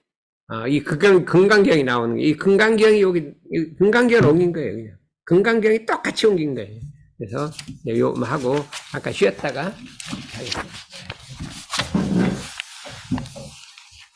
이 금강경이 나오는 게, 이 금강경이 금강경을 옮긴 거예요, 그냥. 금강경이 똑같이 옮긴 거예요. 그래서, 요 하고, 아까 쉬었다가 하겠습니다.